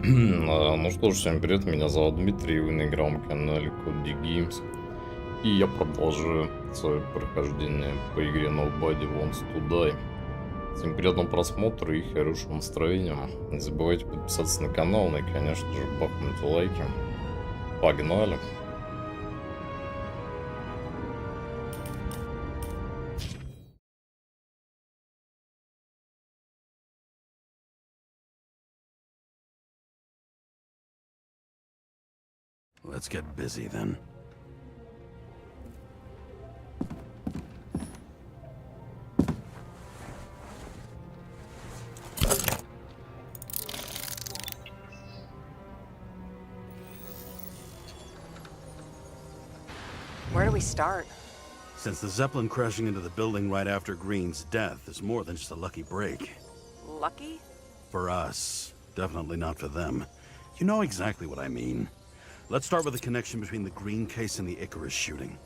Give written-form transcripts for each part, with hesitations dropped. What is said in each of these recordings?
Ну что ж, всем привет, меня зовут Дмитрий, вы на игровом канале Games. И я продолжаю свое прохождение по игре Nobody Wants to Die. Всем приятного просмотра и хорошего настроения. Не забывайте подписаться на канал, ну и конечно же бахнуть лайки. Погнали! Let's get busy then. Where do we start? Since the Zeppelin crashing into the building right after Green's death is more than just a lucky break. Lucky? For us. Definitely not for them. You know exactly what I mean. Let's start with the connection between the Green case and the Icarus shooting.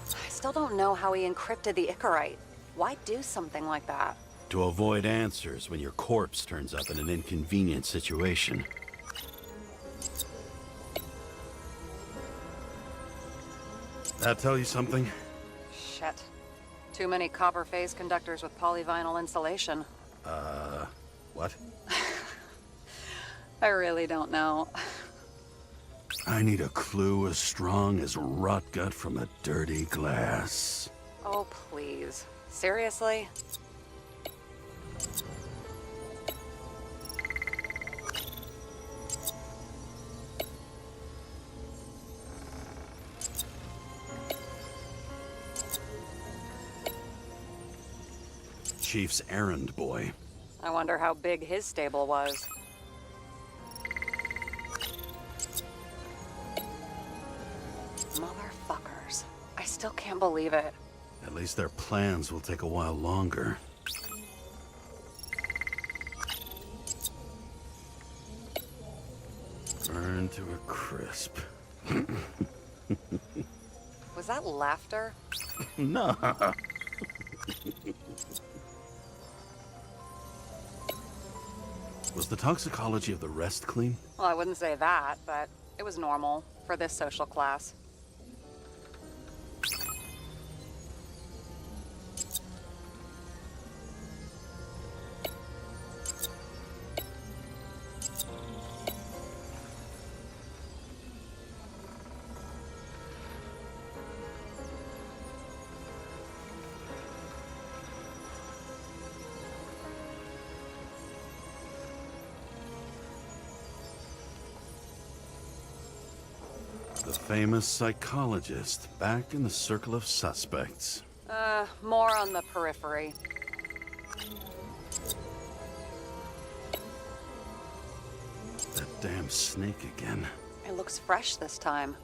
I still don't know how he encrypted the Icarite. Why do something like that? To avoid answers when your corpse turns up in an inconvenient situation. That tell you something? Shit. Too many copper phase conductors with polyvinyl insulation. What? I really don't know. I need a clue as strong as rot gut from a dirty glass. Oh, please. Seriously? Chief's errand boy. I wonder how big his stable was. Motherfuckers. I still can't believe it. At least their plans will take a while longer. Burn to a crisp. Was that laughter? No. Was the toxicology of the rest clean? Well, I wouldn't say that, but it was normal for this social class. The famous psychologist, back in the circle of suspects. More on the periphery. That damn snake again. It looks fresh this time.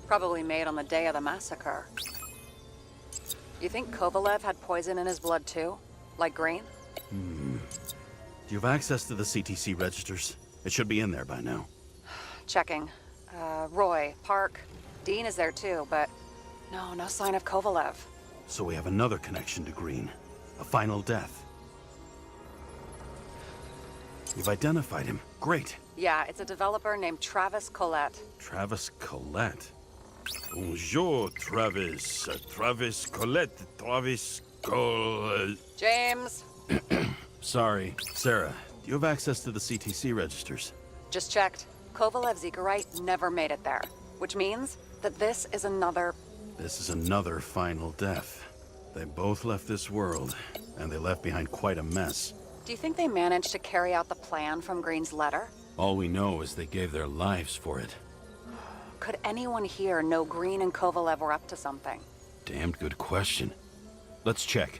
Probably made on the day of the massacre. You think Kovalev had poison in his blood too? Like Green? Do you have access to the CTC registers? It should be in there by now. Checking. Roy, Park, Dean is there too, but no sign of Kovalev. So we have another connection to Green. A final death. You've identified him. Great. Yeah, it's a developer named Travis Collette. Travis Collette. Bonjour, Travis. Travis Collette. Travis Collette. James! Sorry. Sarah, do you have access to the CTC registers? Just checked. Kovalev's Icarite never made it there, which means that this is another... This is another final death. They both left this world, and they left behind quite a mess. Do you think they managed to carry out the plan from Green's letter? All we know is they gave their lives for it. Could anyone here know Green and Kovalev were up to something? Damned good question. Let's check.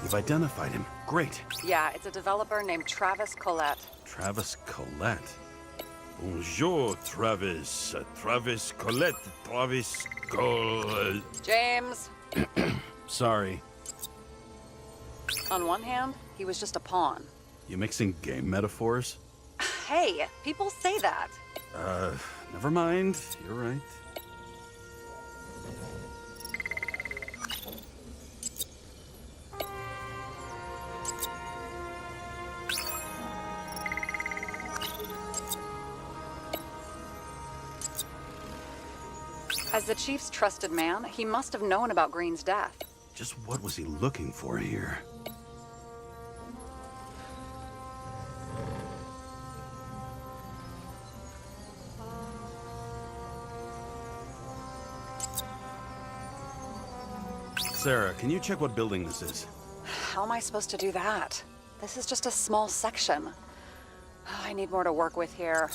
You've identified him. Great. Yeah, it's a developer named Travis Collette. Travis Collette. Bonjour, Travis. Travis Colette. Travis Col... James! Sorry. On one hand, he was just a pawn. You mixing game metaphors? Hey, people say that. Never mind. You're right. As the chief's trusted man, he must have known about Green's death. Just what was he looking for here? Sarah, can you check what building this is? How am I supposed to do that? This is just a small section. I need more to work with here.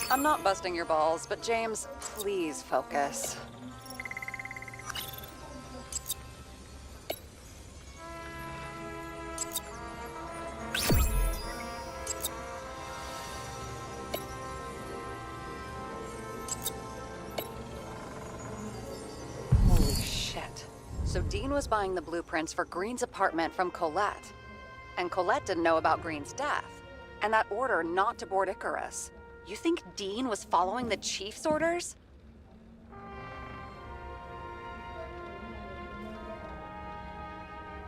I'm not busting your balls, but James, please focus. Holy shit. So Dean was buying the blueprints for Green's apartment from Colette. And Colette didn't know about Green's death. And that order not to board Icarus. You think Dean was following the chief's orders?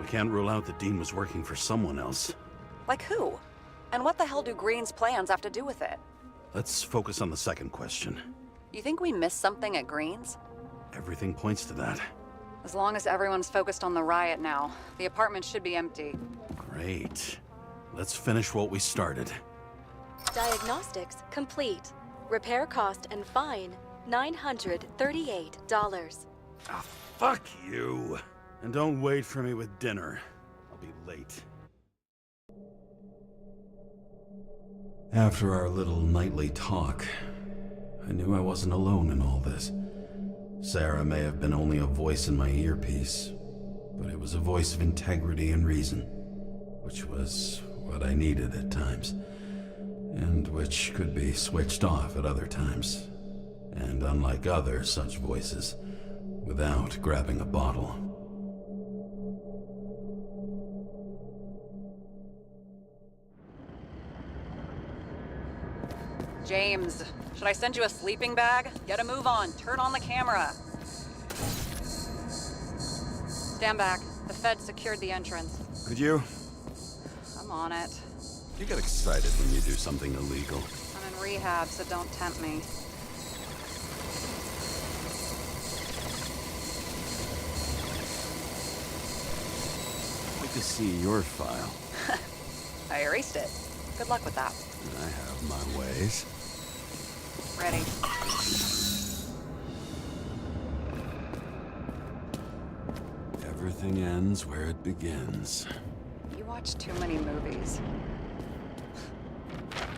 We can't rule out that Dean was working for someone else. Like who? And what the hell do Green's plans have to do with it? Let's focus on the second question. You think we missed something at Green's? Everything points to that. As long as everyone's focused on the riot now, the apartment should be empty. Great. Let's finish what we started. Diagnostics complete. Repair cost and fine, $938. Ah, fuck you! And don't wait for me with dinner. I'll be late. After our little nightly talk, I knew I wasn't alone in all this. Sarah may have been only a voice in my earpiece, but it was a voice of integrity and reason, which was what I needed at times, and which could be switched off at other times, and unlike other such voices, without grabbing a bottle. James, should I send you a sleeping bag? Get a move on. Turn on the camera. Stand back. The Fed secured the entrance. Could you? I'm on it. You get excited when you do something illegal. I'm in rehab, so don't tempt me. I'd like to see your file. I erased it. Good luck with that. I have my ways. Ready. Everything ends where it begins. You watch too many movies.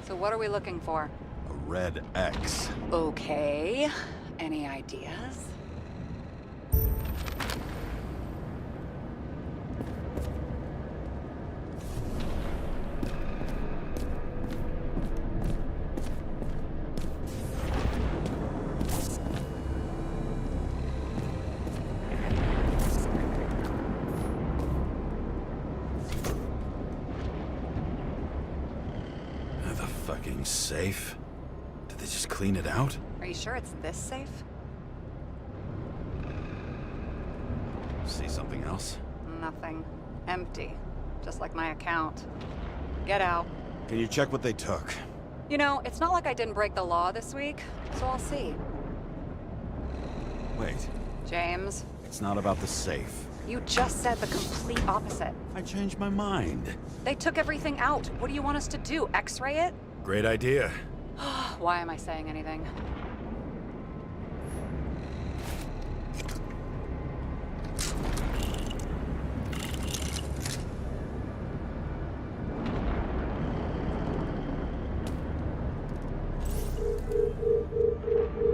So what are we looking for? A red X. Okay. Any ideas? Safe? Did they just clean it out? Are you sure it's this safe? See something else? Nothing. Empty. Just like my account. Get out. Can you check what they took? You know, it's not like I didn't break the law this week, so I'll see. Wait. James. It's not about the safe. You just said the complete opposite. I changed my mind. They took everything out. What do you want us to do? X-ray it? Great idea. Why am I saying anything?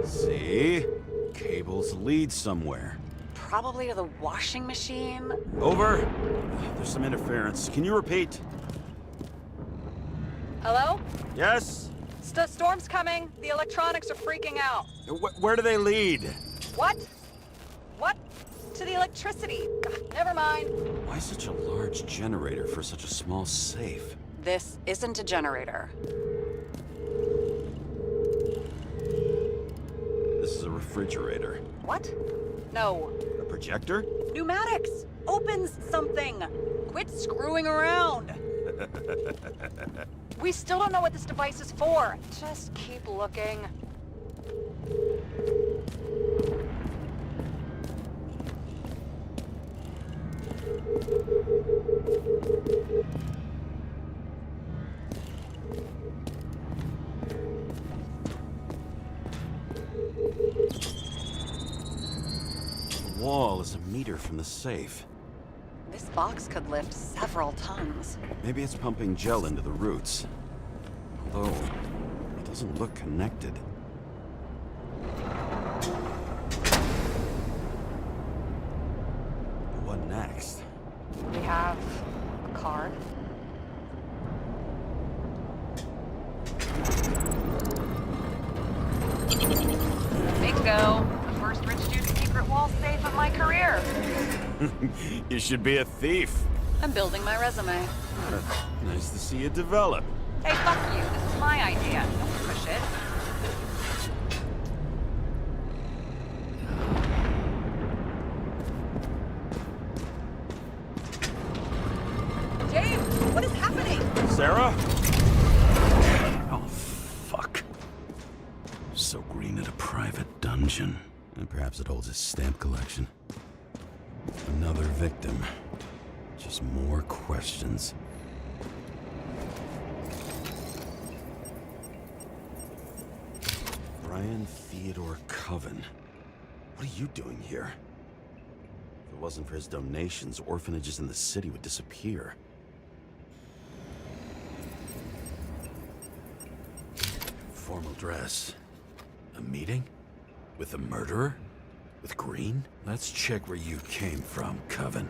See? Cables lead somewhere. Probably to the washing machine. Over. There's some interference. Can you repeat? Hello? Yes? Storm's coming. The electronics are freaking out. Where do they lead? What? What? To the electricity. Never mind. Why such a large generator for such a small safe? This isn't a generator. This is a refrigerator. What? No. A projector? Pneumatics! Opens something! Quit screwing around! We still don't know what this device is for. Just keep looking. The wall is a meter from the safe. This box could lift several tons. Maybe it's pumping gel into the roots. Although, it doesn't look connected. What next? We have a card. Bingo! The first rich dude's secret wall safe of my career. You should be a thief. I'm building my resume. Nice to see it develop. Hey, fuck you. This is my idea. Don't push it. James, what is happening? Sarah? Oh, fuck. So Green at a private dungeon. And perhaps it holds his stamp collection. Another victim. Just more questions. Brian Theodore Coven. What are you doing here? If it wasn't for his donations, orphanages in the city would disappear. Formal dress. A meeting? With a murderer? With Green? Let's check where you came from, Coven.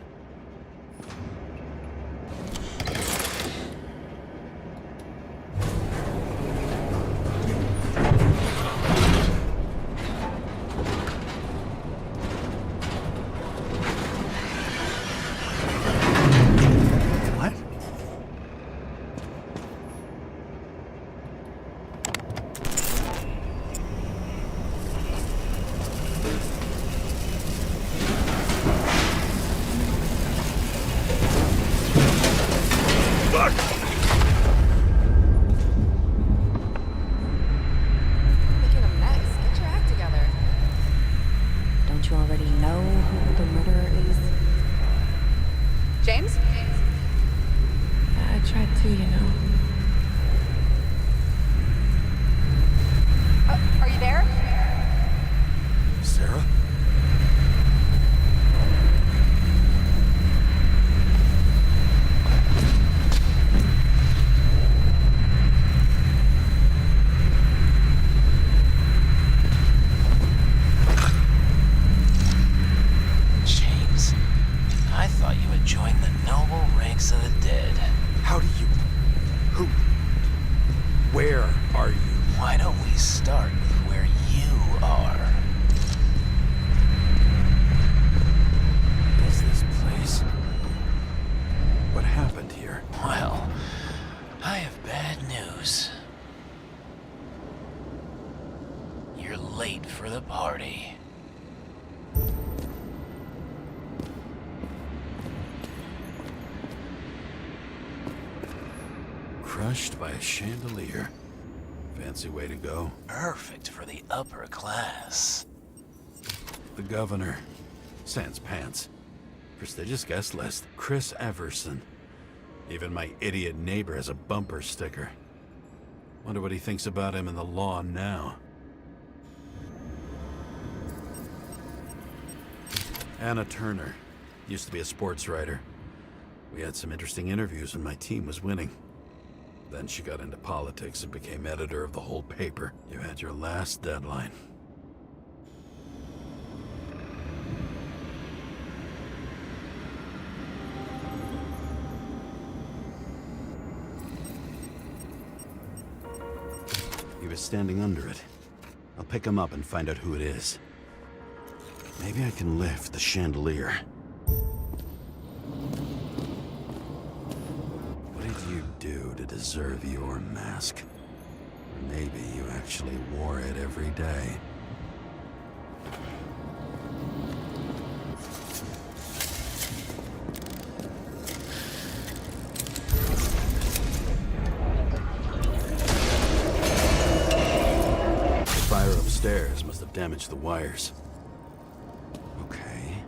What? Making a mess. Get your act together. Don't you already know who the murderer is? James? I tried to, you know. Are you there? Sarah? James, I thought you had joined the noble ranks of the dead. How do you... Who... Where are you? Why don't we start with where you are? What is this place? What happened here? Well, I have bad news. You're late for the party. Crushed by a chandelier. Fancy way to go. Perfect for the upper class. The governor. Sans pants. Prestigious guest list. Chris Everson. Even my idiot neighbor has a bumper sticker. Wonder what he thinks about him in the law now. Anna Turner. Used to be a sports writer. We had some interesting interviews when my team was winning. Then she got into politics and became editor of the whole paper. You had your last deadline. standing under it. I'll pick him up and find out who it is. Maybe I can lift the chandelier. What did you do to deserve your mask? Or maybe you actually wore it every day. The fire upstairs must have damaged the wires. Okay.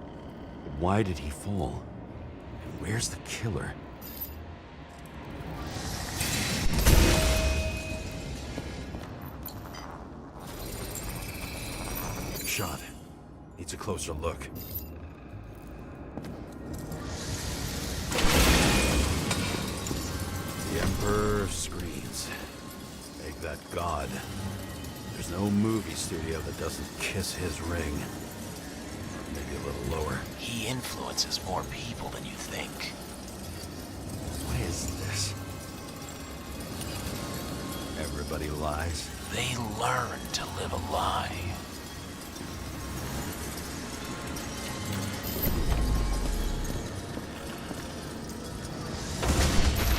Why did he fall? And where's the killer? Shot. Needs a closer look. The Emperor of Screens. Make that god. There's no movie studio that doesn't kiss his ring. Maybe a little lower. He influences more people than you think. What is this? Everybody lies? They learn to live a lie.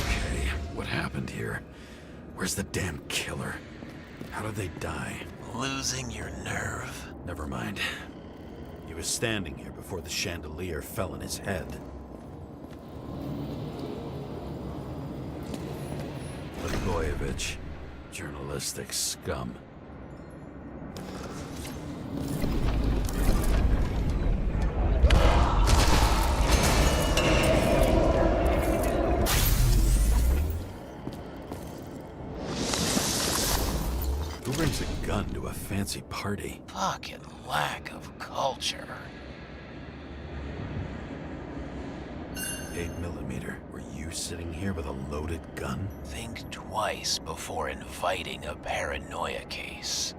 Okay, what happened here? Where's the damn killer? How did they die? Losing your nerve. Never mind. He was standing here before the chandelier fell on his head. Blagojevich, journalistic scum. Who brings a gun to a fancy party? Fucking lack of culture. 8mm. Were you sitting here with a loaded gun? Think twice before inviting a paranoia case.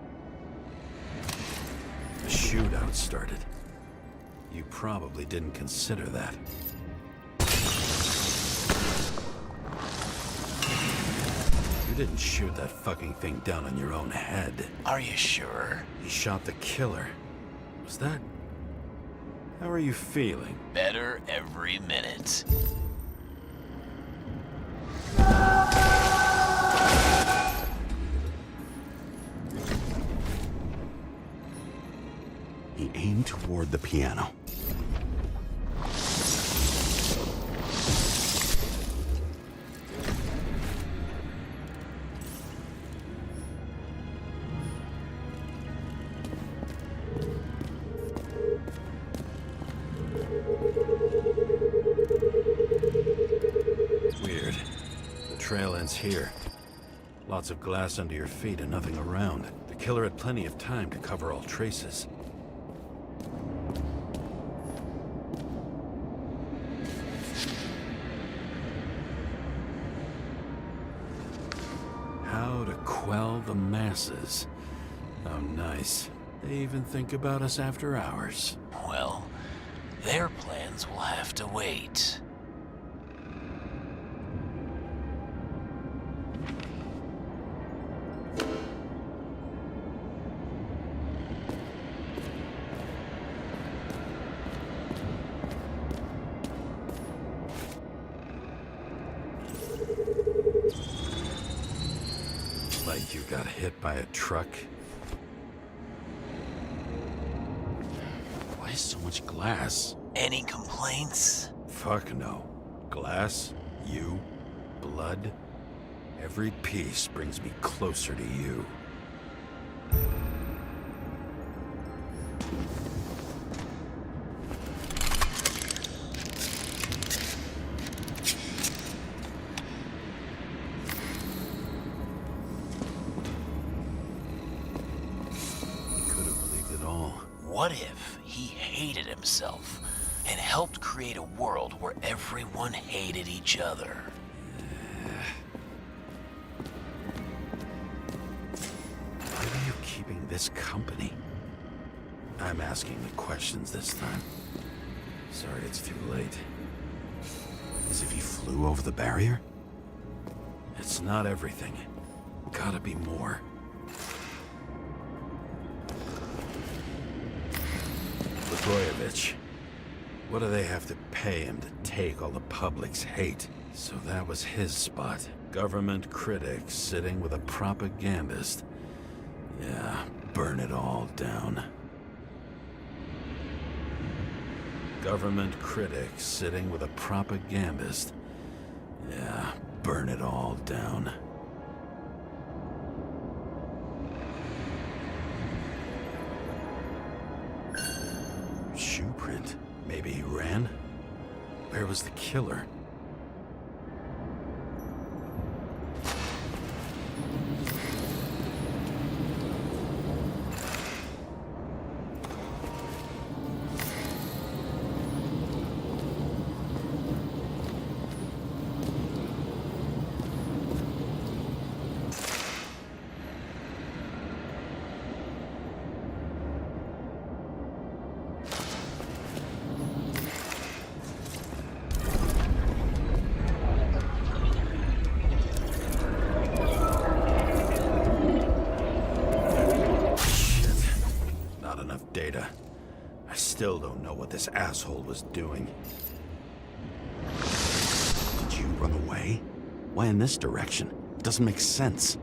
A shootout started. You probably didn't consider that. You didn't shoot that fucking thing down on your own head. Are you sure? You shot the killer. Was that... How are you feeling? Better every minute. He aimed toward the piano. Weird. The trail ends here. Lots of glass under your feet and nothing around. The killer had plenty of time to cover all traces. How to quell the masses. Oh, nice. They even think about us after hours. Well, their plans will have to wait. Like you got hit by a truck. Why so much glass? Any complaints? Fuck no. Glass, you, blood. Every piece brings me closer to you. What if he hated himself and helped create a world where everyone hated each other? Why are you keeping this company? I'm asking the questions this time. Sorry it's too late. As if he flew over the barrier? It's not everything. Gotta be more. Blagojevich. What do they have to pay him to take all the public's hate? So that was his spot. Government critic sitting with a propagandist. Yeah, burn it all down. Government critic sitting with a propagandist. Yeah, burn it all down. Shoe print. Maybe he ran? Where was the killer? Data. I still don't know what this asshole was doing. Did you run away? Why in this direction? It doesn't make sense.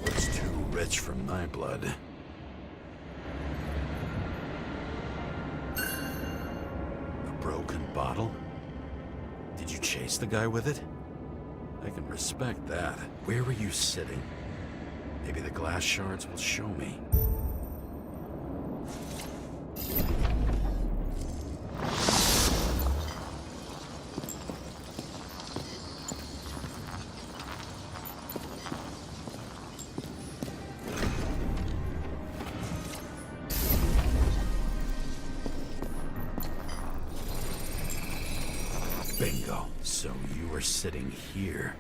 Looks too rich for my blood. A broken bottle? Did you chase the guy with it? I can respect that. Where were you sitting? Maybe the glass shards will show me. Bingo. So you were sitting here.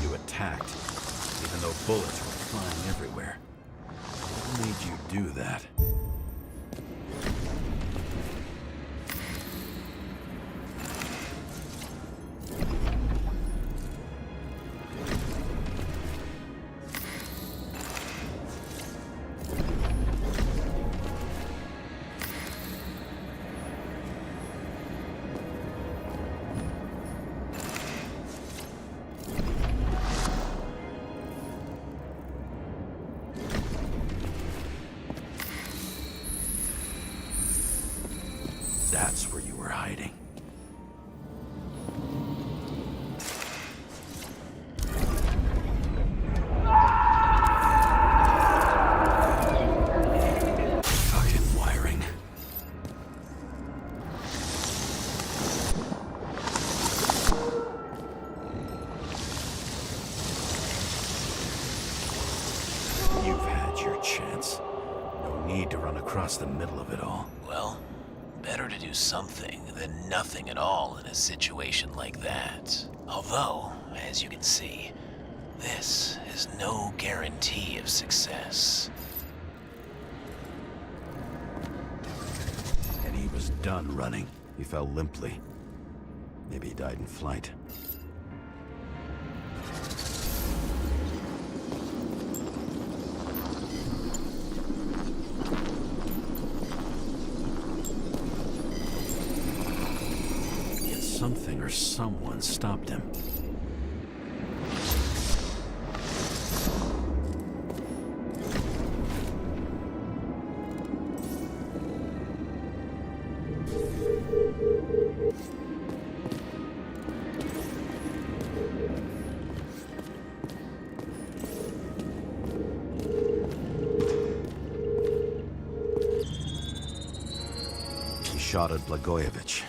You attacked, even though bullets were flying everywhere. What made you do that? That's where you were hiding. Fucking wiring. You've had your chance. No need to run across the middle of it all. Well, better to do something than nothing at all in a situation like that. Although, as you can see, this is no guarantee of success. And he was done running. He fell limply. Maybe he died in flight. Something or someone stopped him. He shot at Blagojevich.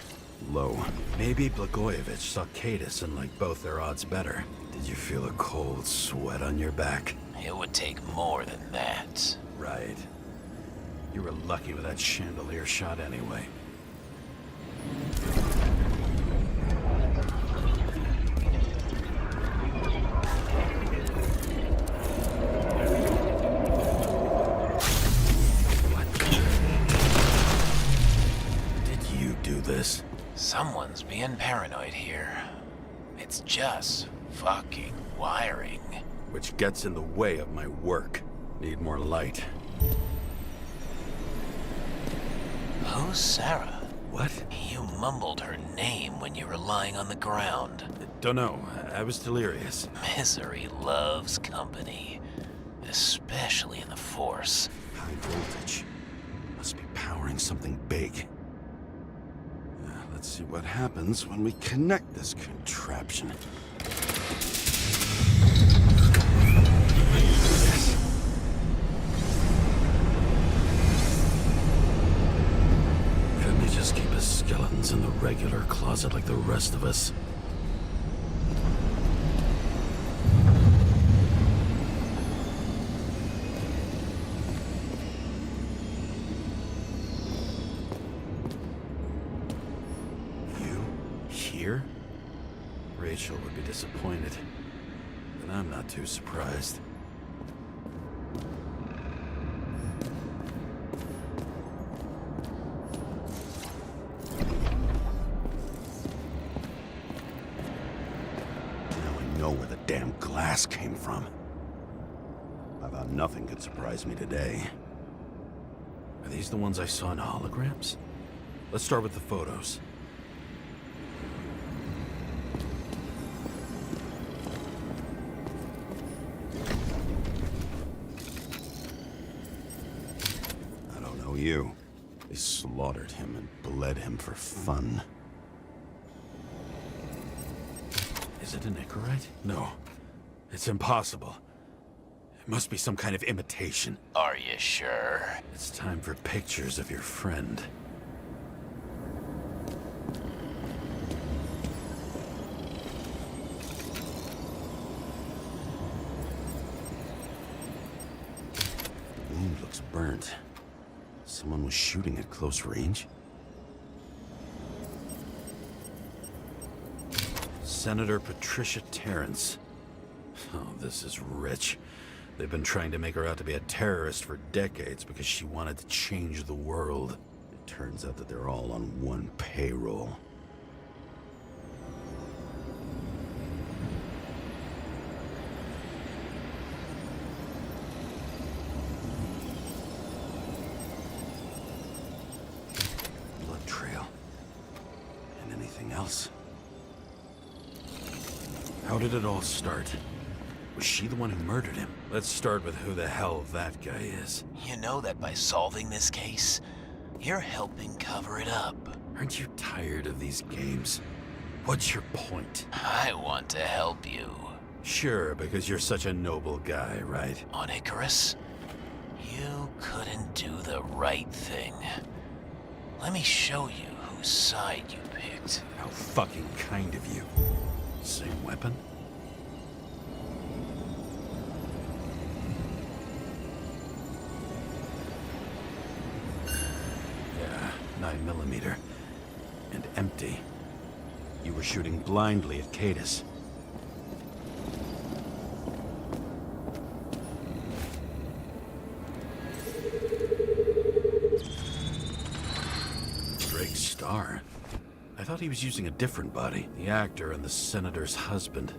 Low. Maybe Blagojevich saw Cadis and liked both their odds better. Did you feel a cold sweat on your back? It would take more than that. Right. You were lucky with that chandelier shot anyway. being paranoid here. It's just fucking wiring. Which gets in the way of my work. Need more light. Who's Sarah? What? You mumbled her name when you were lying on the ground. Don't know. I was delirious. Misery loves company, especially in the Force. High voltage. Must be powering something big. Let's see what happens when we connect this contraption. Couldn't he just keep his skeletons in the regular closet like the rest of us? Here? Rachel would be disappointed, but I'm not too surprised. Now I know where the damn glass came from. I thought nothing could surprise me today. Are these the ones I saw in holograms? Let's start with the photos. You. They slaughtered him and bled him for fun. Is it an Icarite? No. It's impossible. It must be some kind of imitation. Are you sure? It's time for pictures of your friend. The wound looks burnt. Someone was shooting at close range? Senator Patricia Terrence. Oh, this is rich. They've been trying to make her out to be a terrorist for decades because she wanted to change the world. It turns out that they're all on one payroll. Else. How did it all start? Was she the one who murdered him? Let's start with who the hell that guy is. You know that by solving this case, you're helping cover it up. Aren't you tired of these games? What's your point? I want to help you. Sure, because you're such a noble guy, right? On Icarus, you couldn't do the right thing. Let me show you whose side you picked. How fucking kind of you. Same weapon? Yeah, 9mm. And empty. You were shooting blindly at Cadus. I thought he was using a different body. The actor and the senator's husband.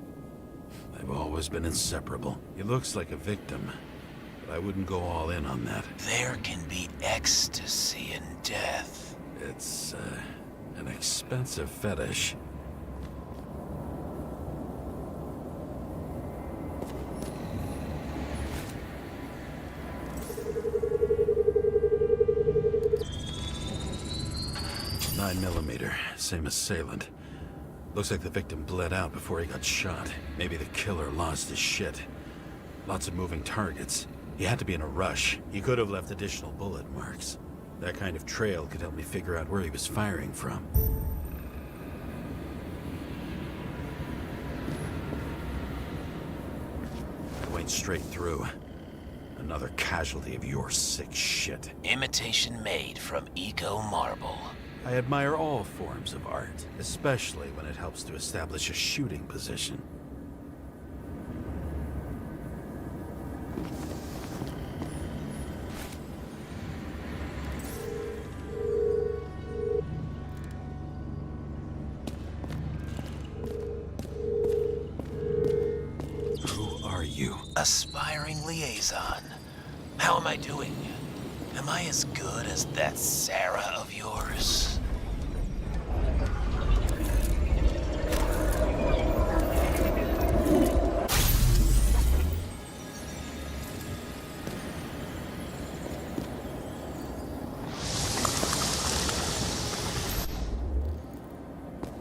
They've always been inseparable. He looks like a victim, but I wouldn't go all in on that. There can be ecstasy in death. It's, an expensive fetish. Same assailant. Looks like the victim bled out before he got shot. Maybe the killer lost his shit. Lots of moving targets. He had to be in a rush. He could have left additional bullet marks. That kind of trail could help me figure out where he was firing from. I went straight through. Another casualty of your sick shit. Imitation made from eco marble. I admire all forms of art, especially when it helps to establish a shooting position. you? Aspiring liaison. How am I doing? Am I as good as that Sarah of yours?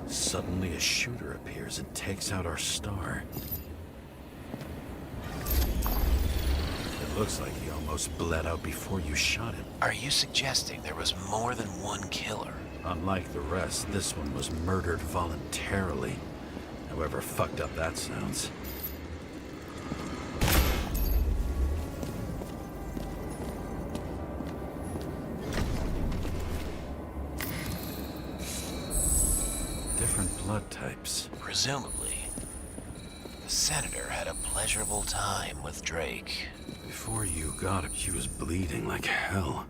Suddenly a shooter appears and takes out our star. It looks like he almost bled out before you shot him. Are you suggesting there was more than one killer? Unlike the rest, this one was murdered voluntarily. However fucked up that sounds. Different blood types. Presumably, the senator had a pleasurable time with Drake. Before you got him, she was bleeding like hell.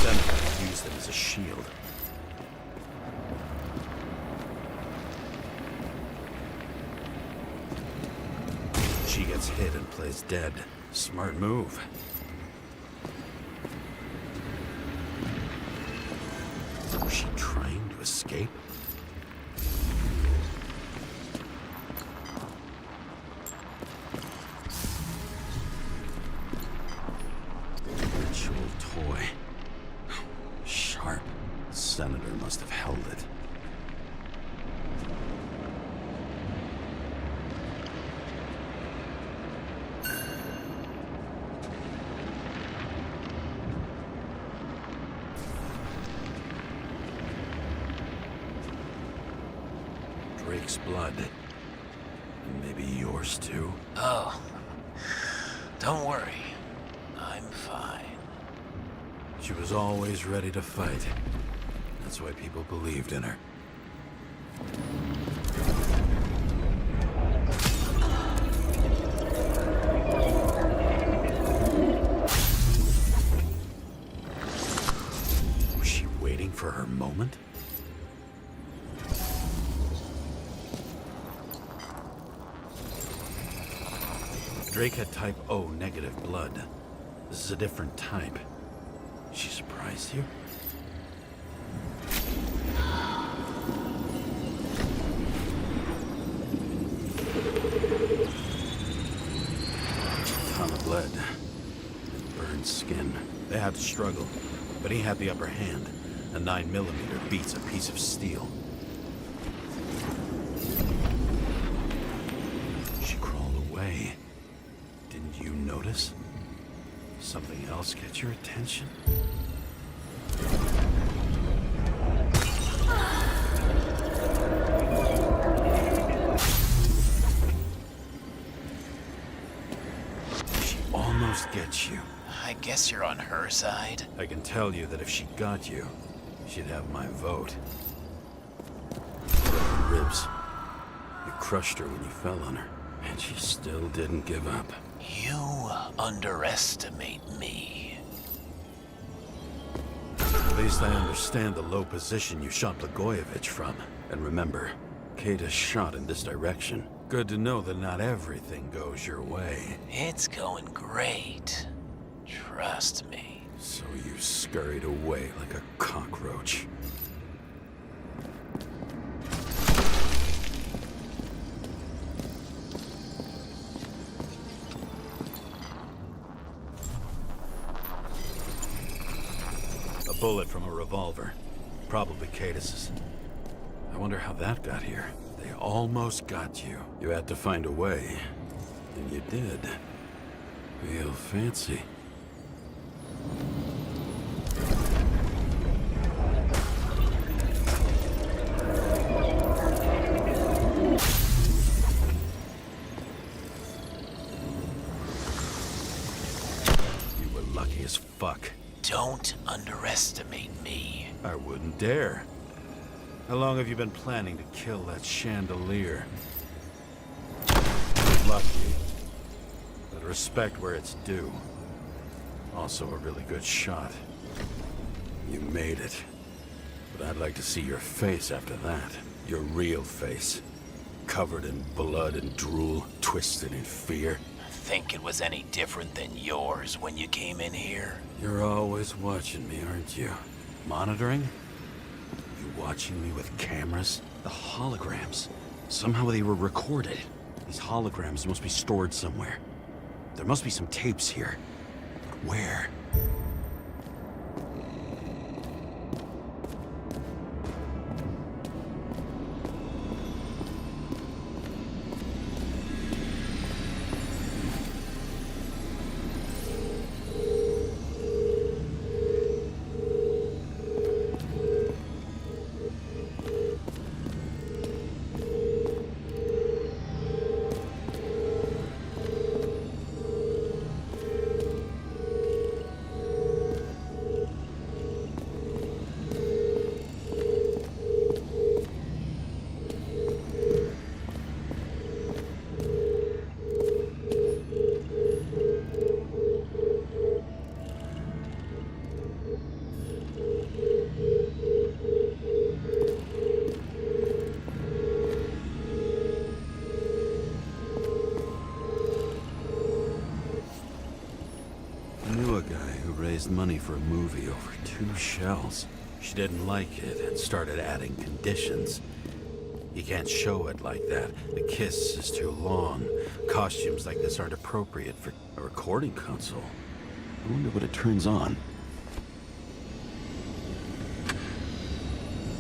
Senator used it as a shield. She gets hit and plays dead. Smart move. Was she trying to escape? Ritual toy. Sharp. Senator must have held it. Drake's blood. And maybe yours too? Oh, don't worry. I'm fine. She was always ready to fight. That's why people believed in her. Was she waiting for her moment? Drake had type O negative blood. This is a different type. She surprised you? Ton of blood. And burned skin. They had to struggle, but he had the upper hand. A 9mm beats a piece of steel. She crawled away. Didn't you notice? Something else get your attention? She almost gets you. I guess you're on her side. I can tell you that if she got you, she'd have my vote. Ribs. You crushed her when you fell on her, and she still didn't give up. You underestimate me. At least I understand the low position you shot Blagojevich from. And remember, Kata's shot in this direction. Good to know that not everything goes your way. It's going great. Trust me. So you scurried away like a cockroach. A bullet from a revolver. Probably Cadis's. I wonder how that got here. They almost got you. You had to find a way. And you did. Real fancy. You were lucky as fuck. Don't underestimate me. I wouldn't dare. How long have you been planning to kill that chandelier? lucky, but respect where it's due. Also a really good shot. You made it. But I'd like to see your face after that. Your real face. Covered in blood and drool, twisted in fear. Think it was any different than yours when you came in here? You're always watching me, aren't you? Monitoring? You watching me with cameras? The holograms. Somehow they were recorded. These holograms must be stored somewhere. There must be some tapes here. But where? Money for a movie over 2 shells. She didn't like it and started adding conditions. You can't show it like that. The kiss is too long. Costumes like this aren't appropriate for a recording console. I wonder what it turns on.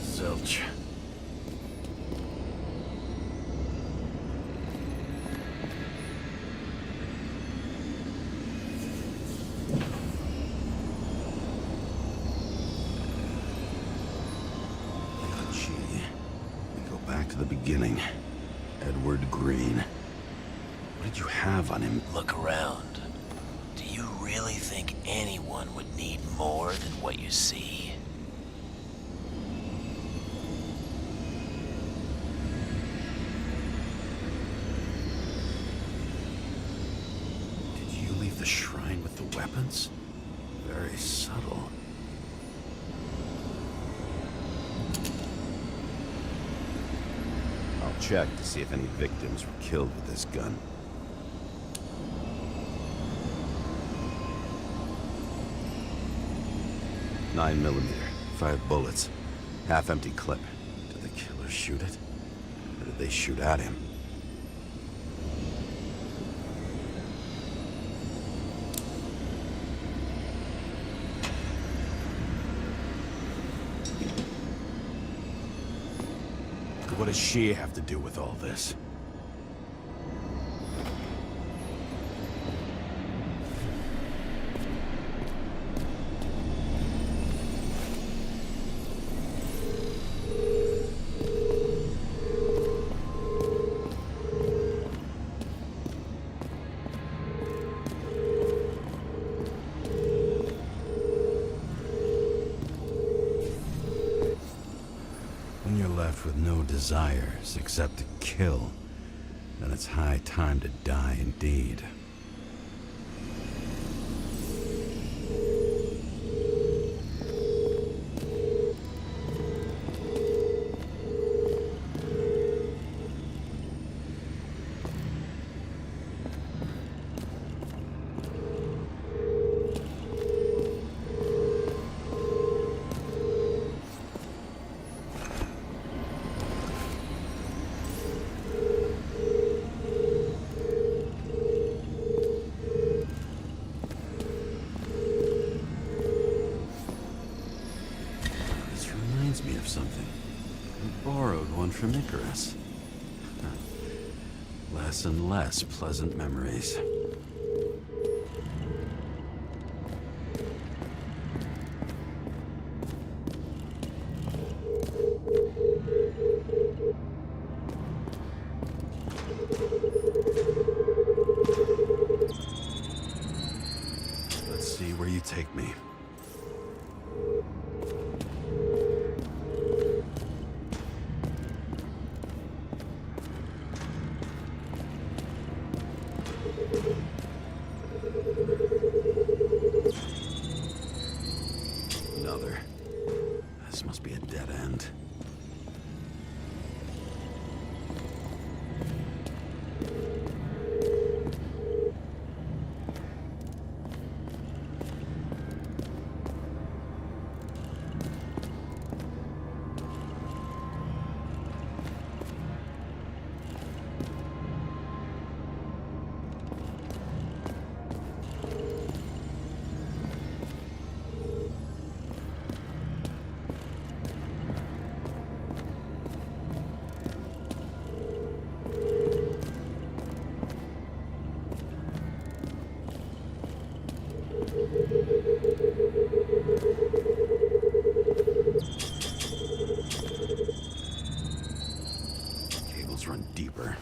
Zilch. The beginning. Edward Green. What did you have on him? Look around. Do you really think anyone would need more than what you see? Did you leave the shrine with the weapons? Very subtle. Check to see if any victims were killed with this gun. .9mm, 5 bullets, half-empty clip. Did the killer shoot it? Or did they shoot at him? What does she have to do with all this? With no desires except to kill, then it's high time to die indeed. Me of something. I borrowed one from Icarus. Less and less pleasant memories. Let's see where you take me. Another. This must be a dead end. Cables run deeper.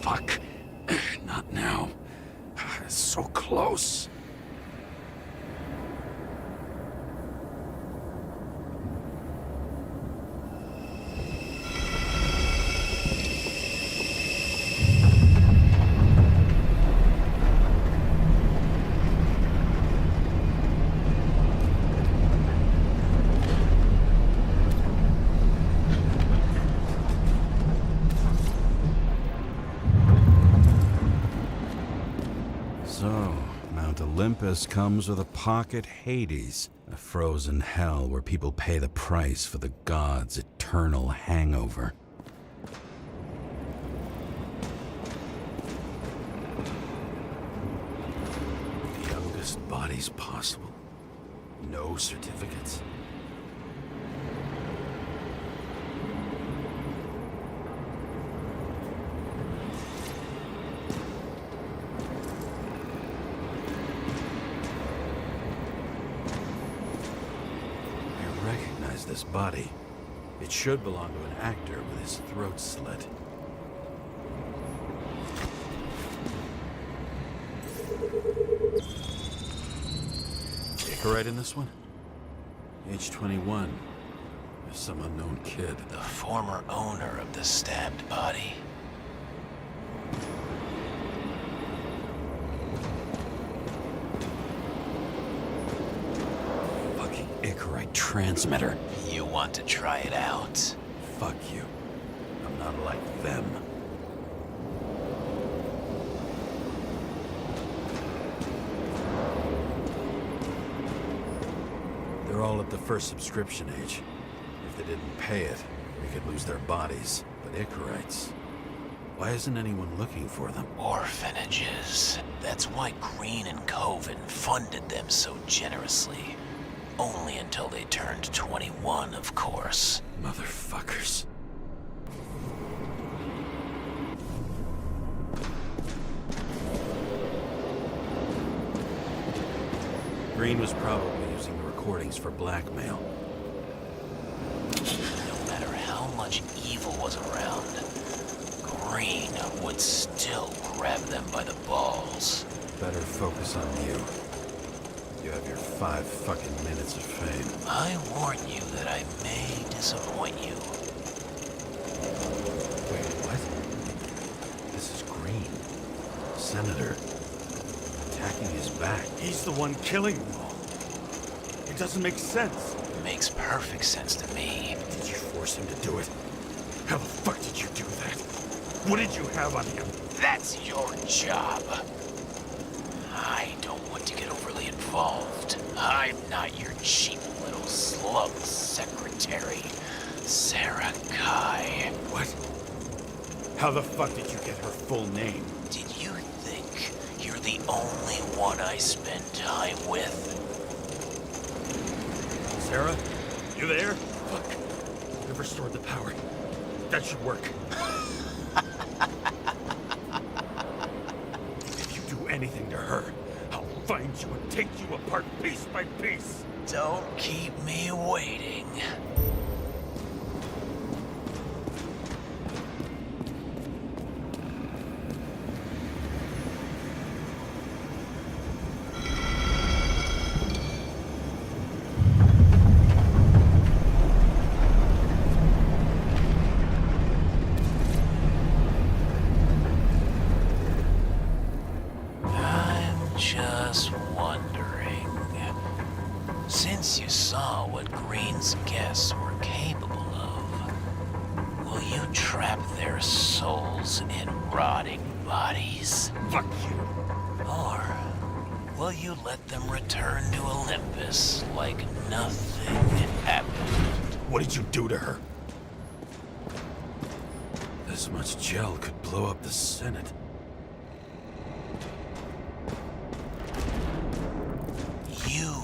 Fuck. Not now. It's so close. So, Mount Olympus comes with a pocket Hades, a frozen hell where people pay the price for the gods' eternal hangover. The youngest bodies possible. No certificates. This body. It should belong to an actor with his throat slit. Icarite in this one? Age 21. Some unknown kid. The former owner of the stabbed body. Fucking Icarite transmitter. You want to try it out? Fuck you. I'm not like them. They're all at the first subscription age. If they didn't pay it, they could lose their bodies. But Icarites, why isn't anyone looking for them? Orphanages. That's why Green and Coven funded them so generously. Only until they turned 21, of course. Motherfuckers. Green was probably using the recordings for blackmail. No matter how much evil was around, Green would still grab them by the balls. Better focus on you. You have your 5 fucking minutes of fame. I warn you that I may disappoint you. Wait, what? This is Green. Senator. Attacking his back. He's the one killing them all. It doesn't make sense. Makes perfect sense to me. Did you force him to do it? How the fuck did you do that? What did you have on him? That's your job. I don't want to get overly involved. I'm not your cheap little slum secretary, Sarah Kai. What? How the fuck did you get her full name? Did you think you're the only one I spend time with? Sarah? You there? Fuck. I've restored the power. That should work. If you do anything to her, I'll find you and take you apart piece by piece. Don't keep me waiting. bodies? Fuck you. Or will you let them return to Olympus like nothing happened? What did you do to her? This much gel could blow up the Senate. You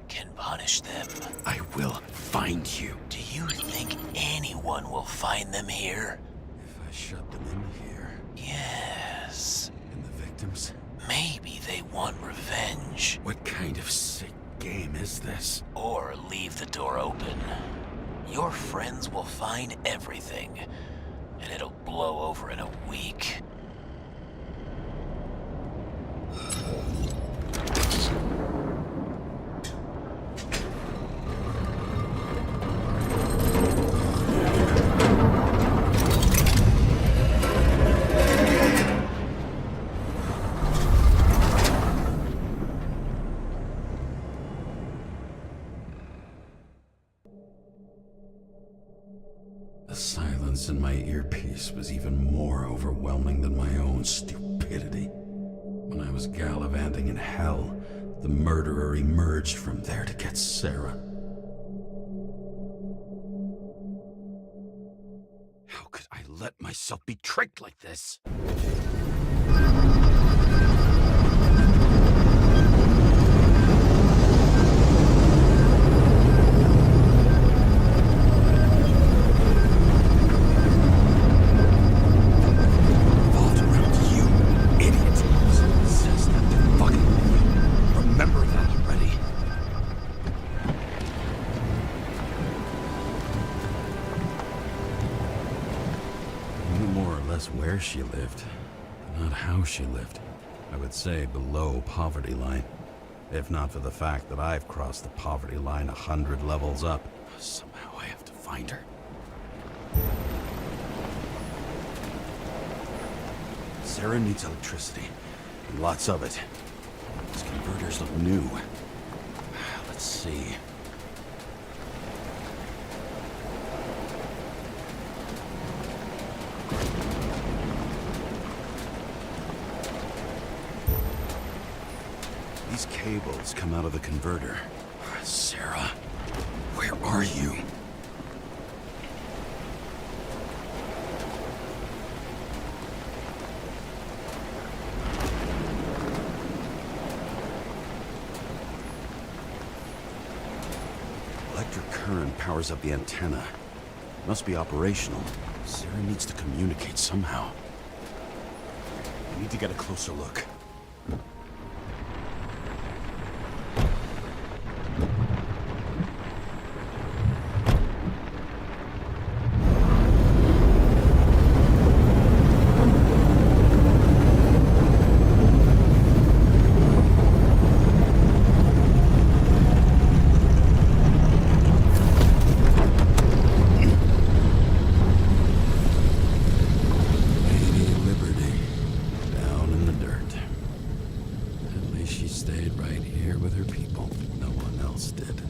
can punish them. I will find you. Do you think anyone will find them here? If I shut them in here, Yes. and the victims? Maybe they want revenge. What kind of sick game is this? Or leave the door open. Your friends will find everything, and it'll blow over in a week. The silence in my earpiece was even more overwhelming than my own stupidity. When I was gallivanting in hell, the murderer emerged from there to get Sarah. How could I let myself be tricked like this? Revolved around you, idiot. Says that to fucking me. Remember that already. I knew more or less where she lived, but not how she lived. I would say below poverty line. If not for the fact that I've crossed the poverty line 100 levels up. Somehow I have to find her. Sarah needs electricity, and lots of it. These converters look new. Let's see. These cables come out of the converter. Sarah, where are you? Electric current powers up the antenna. Must be operational. Sarah needs to communicate somehow. I need to get a closer look. Lady Liberty, down in the dirt. At least she stayed right here with her people. No one else did.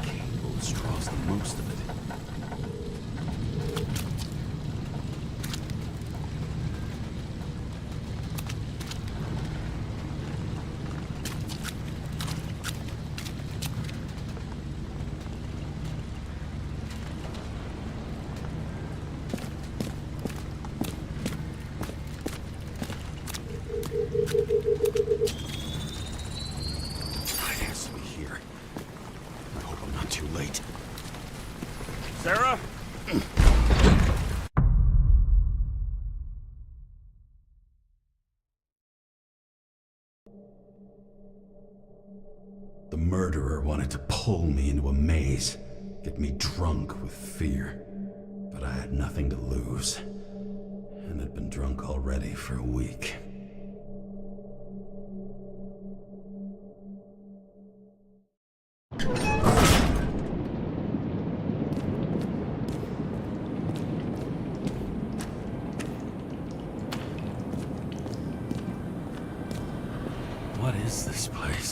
Cables draws the most of it. It has to be here. I hope I'm not too late. Sarah? The murderer wanted to pull me into a maze, get me drunk with fear. But I had nothing to lose, and had been drunk already for a week. What is this place?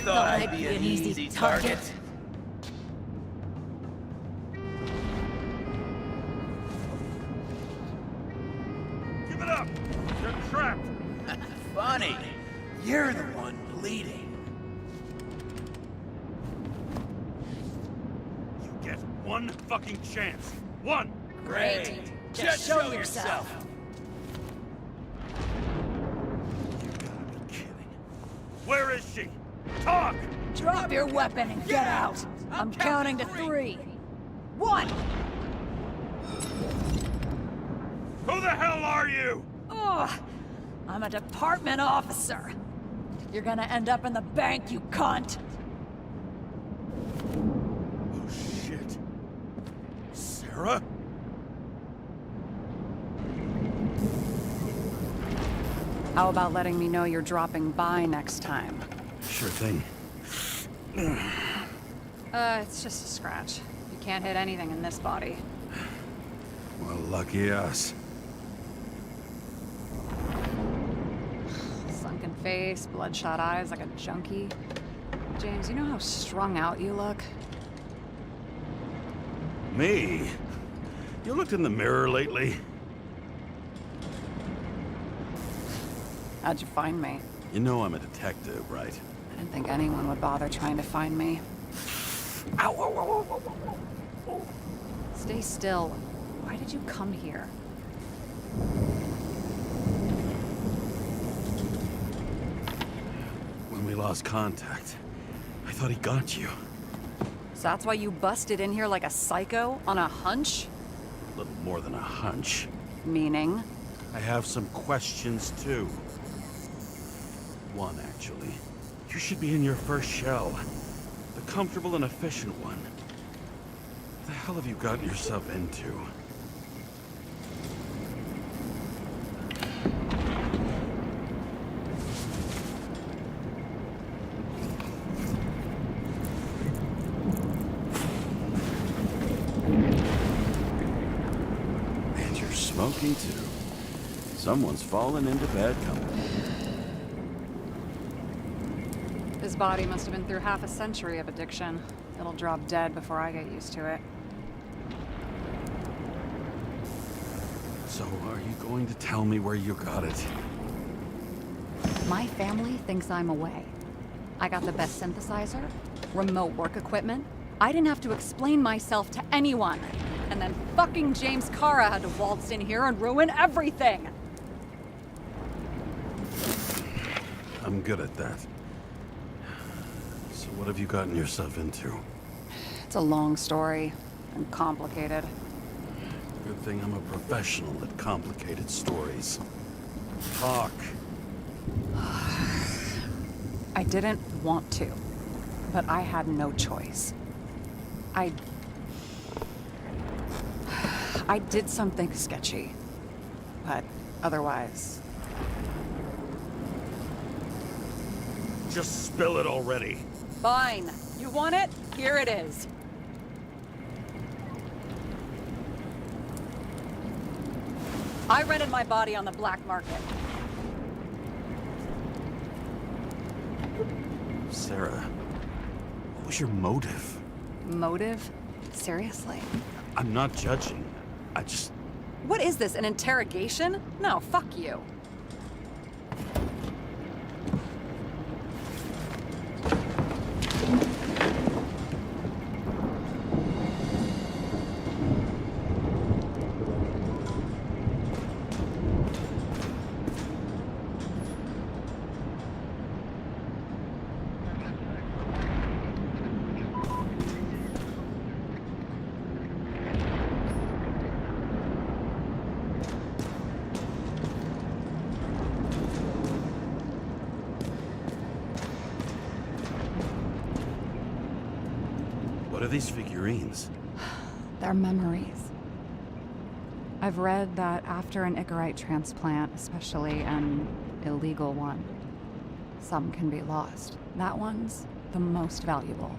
I'd be an easy target. Give it up! You're trapped! Funny. You're the one bleeding. You get one fucking chance. One! Great. Just show yourself. You gotta be kidding. Where is she? Talk! Drop your weapon and get out. I'm counting to 3. 1. Who the hell are you? Ugh. I'm a department officer. You're gonna end up in the bank, you cunt. Oh shit. Sarah? How about letting me know you're dropping by next time? Sure thing. It's just a scratch. You can't hit anything in this body. Well, lucky us. Sunken face, bloodshot eyes like a junkie. James, you know how strung out you look? Me? You looked in the mirror lately? How'd you find me? You know I'm a detective, right? I didn't think anyone would bother trying to find me. Ow, ow, ow, ow, ow, ow. Stay still. Why did you come here? When we lost contact, I thought he got you. So that's why you busted in here like a psycho on a hunch? A little more than a hunch. Meaning? I have some questions, too. One, actually. You should be in your first shell. The comfortable and efficient one. What the hell have you gotten yourself into? And you're smoking, too. Someone's fallen into bad company. His body must have been through half a century of addiction. It'll drop dead before I get used to it. So, are you going to tell me where you got it? My family thinks I'm away. I got the best synthesizer, remote work equipment. I didn't have to explain myself to anyone. And then fucking James Cara had to waltz in here and ruin everything. I'm good at that. So what have you gotten yourself into? It's a long story and complicated. Good thing I'm a professional at complicated stories. Talk. I didn't want to, but I had no choice. I did something sketchy, but otherwise... Just spill it already. Fine. You want it? Here it is. I rented my body on the black market. Sarah, what was your motive? Motive? Seriously? I'm not judging. I just... What is this, an interrogation? No, fuck you. What are these figurines? They're memories. I've read that after an Icarite transplant, especially an illegal one, some can be lost. That one's the most valuable.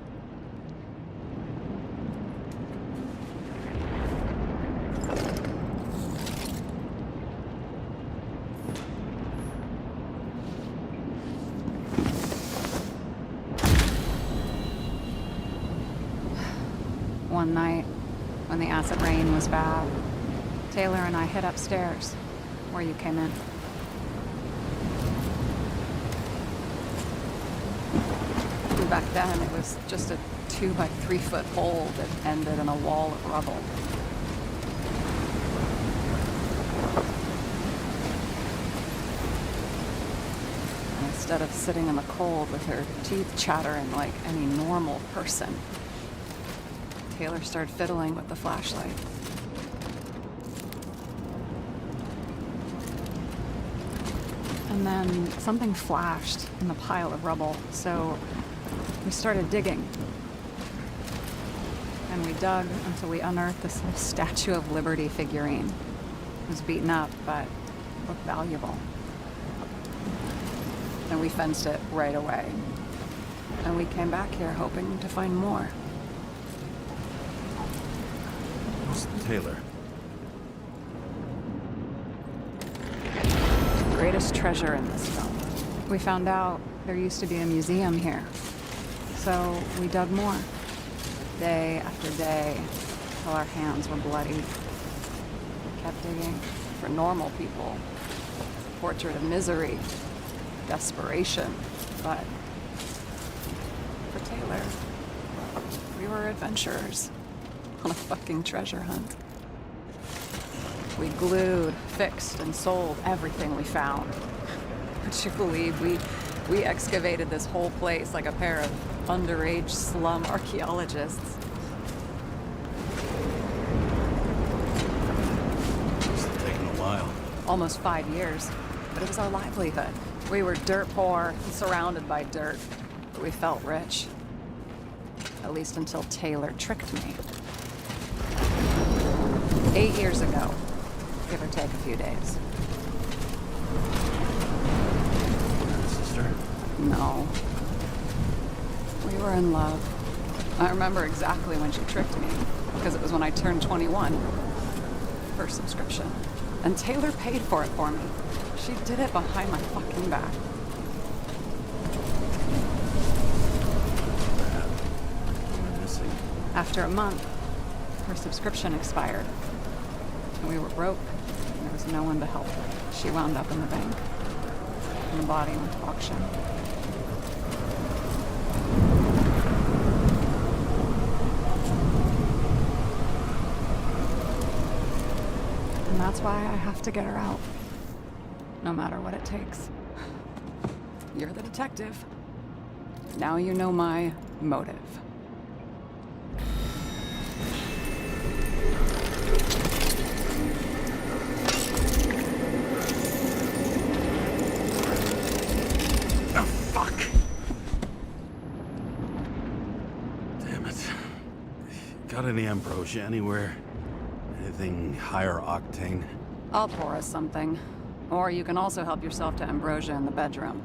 One night, when the acid rain was bad, Taylor and I hid upstairs, where you came in. And back then, it was just a 2 by 3 foot hole that ended in a wall of rubble. And instead of sitting in the cold with her teeth chattering like any normal person, Taylor started fiddling with the flashlight. And then something flashed in the pile of rubble, so we started digging. And we dug until we unearthed this little Statue of Liberty figurine. It was beaten up, but looked valuable. And we fenced it right away. And we came back here hoping to find more. Taylor. The greatest treasure in this film. We found out there used to be a museum here. So we dug more. Day after day, till our hands were bloody. We kept digging for normal people. Portrait of misery, desperation, but for Taylor, we were adventurers on a fucking treasure hunt. We glued, fixed, and sold everything we found. Would you believe we excavated this whole place like a pair of underage slum archaeologists? It's taken a while. Almost 5 years, but it was our livelihood. We were dirt poor, surrounded by dirt, but we felt rich. At least until Taylor tricked me. 8 years ago, give or take a few days. Sister? No. We were in love. I remember exactly when she tricked me, because it was when I turned 21. First subscription. And Taylor paid for it for me. She did it behind my fucking back. What am I missing? After a month, her subscription expired. And we were broke, and there was no one to help her. She wound up in the bank, and the body went to auction. And that's why I have to get her out, no matter what it takes. You're the detective. Now you know my motive. Got any ambrosia anywhere? Anything higher octane? I'll pour us something. Or you can also help yourself to ambrosia in the bedroom.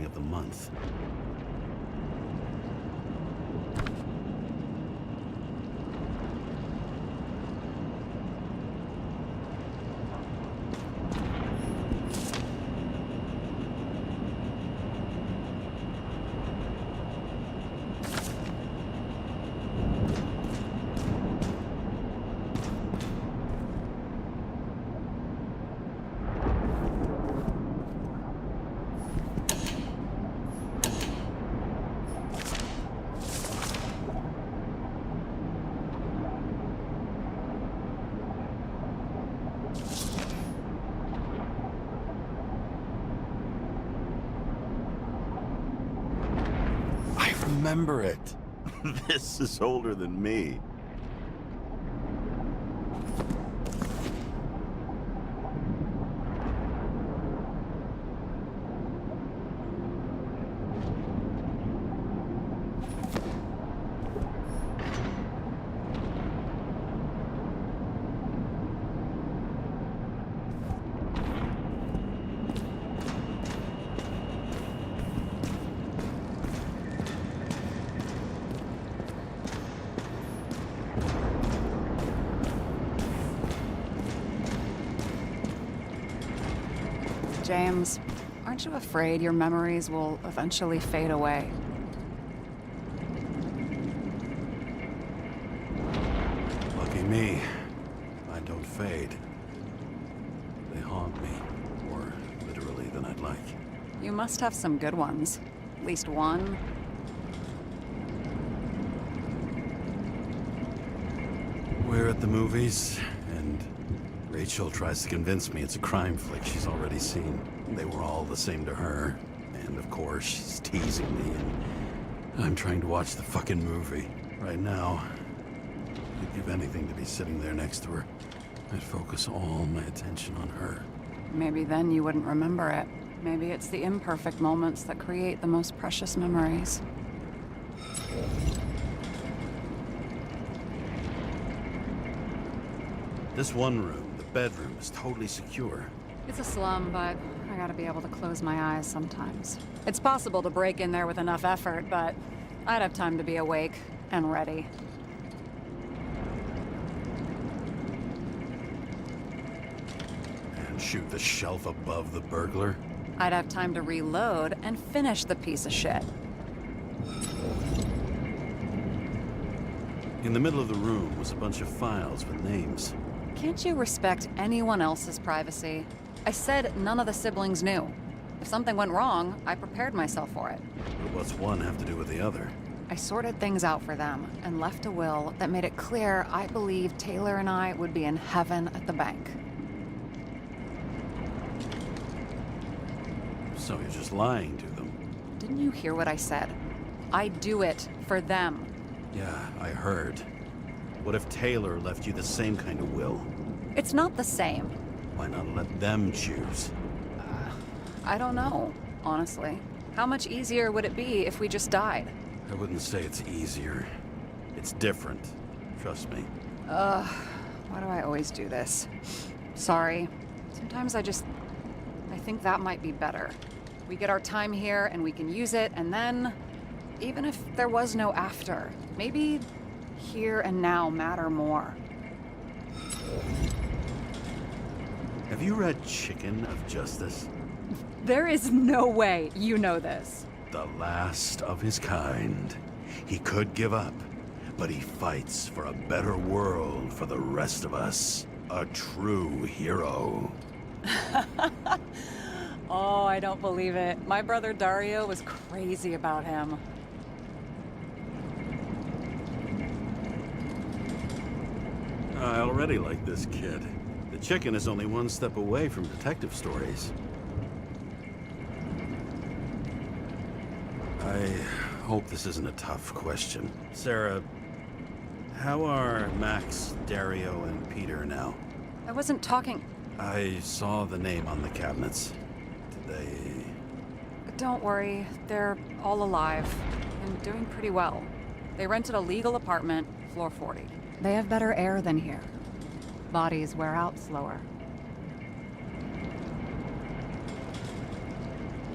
Of the month. remember it. This is older than me. James, aren't you afraid your memories will eventually fade away? Lucky me. I don't fade. They haunt me, more literally than I'd like. You must have some good ones. At least one. We're at the movies, and Rachel tries to convince me it's a crime flick she's already seen. They were all the same to her, and of course she's teasing me, and I'm trying to watch the fucking movie. Right now, I'd give anything to be sitting there next to her. I'd focus all my attention on her. Maybe then you wouldn't remember it. Maybe it's the imperfect moments that create the most precious memories. This one room, the bedroom, is totally secure. It's a slum, but I gotta be able to close my eyes sometimes. It's possible to break in there with enough effort, but I'd have time to be awake and ready. And shoot the shelf above the burglar. I'd have time to reload and finish the piece of shit. In the middle of the room was a bunch of files with names. Can't you respect anyone else's privacy? I said none of the siblings knew. If something went wrong, I prepared myself for it. But what's one have to do with the other? I sorted things out for them and left a will that made it clear I believed Taylor and I would be in heaven at the bank. So you're just lying to them? Didn't you hear what I said? I do it for them. Yeah, I heard. What if Taylor left you the same kind of will? It's not the same. Why not let them choose? I don't know, honestly. How much easier would it be if we just died? I wouldn't say it's easier. It's different. Trust me. Why do I always do this? Sorry. Sometimes I think that might be better. We get our time here and we can use it, and then, even if there was no after, maybe here and now matter more. Have you read Chicken of Justice? There is no way you know this. The last of his kind. He could give up, but he fights for a better world for the rest of us. A true hero. Oh, I don't believe it. My brother Dario was crazy about him. I already like this kid. The chicken is only one step away from detective stories. I hope this isn't a tough question. Sarah, how are Max, Dario, and Peter now? I wasn't talking... I saw the name on the cabinets. Did they... Don't worry, they're all alive and doing pretty well. They rented a legal apartment, floor 40. They have better air than here. Bodies wear out slower.